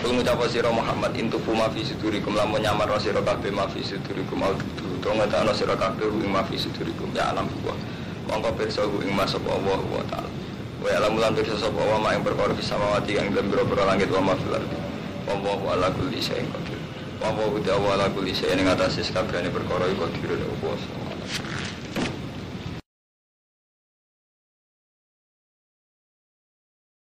Kul ngucap sira Muhammad intufu ma fi sudurikum lamun nyamar sira kabeh ma fi sudurikum au to ngatana sira kabeh ma fi sudurikum ya alam gua mongko pirsa ing mas sapa Allah wa taala. Wa alam lan pirsa sapa wa ma ing perkara bisa mawati ing dalem boro langit wa ma fil ardi. Wallahu ala kulli syai'in qadir. Wa huwa ala kulli syai'in ing atase sakabehane perkara iku qadir.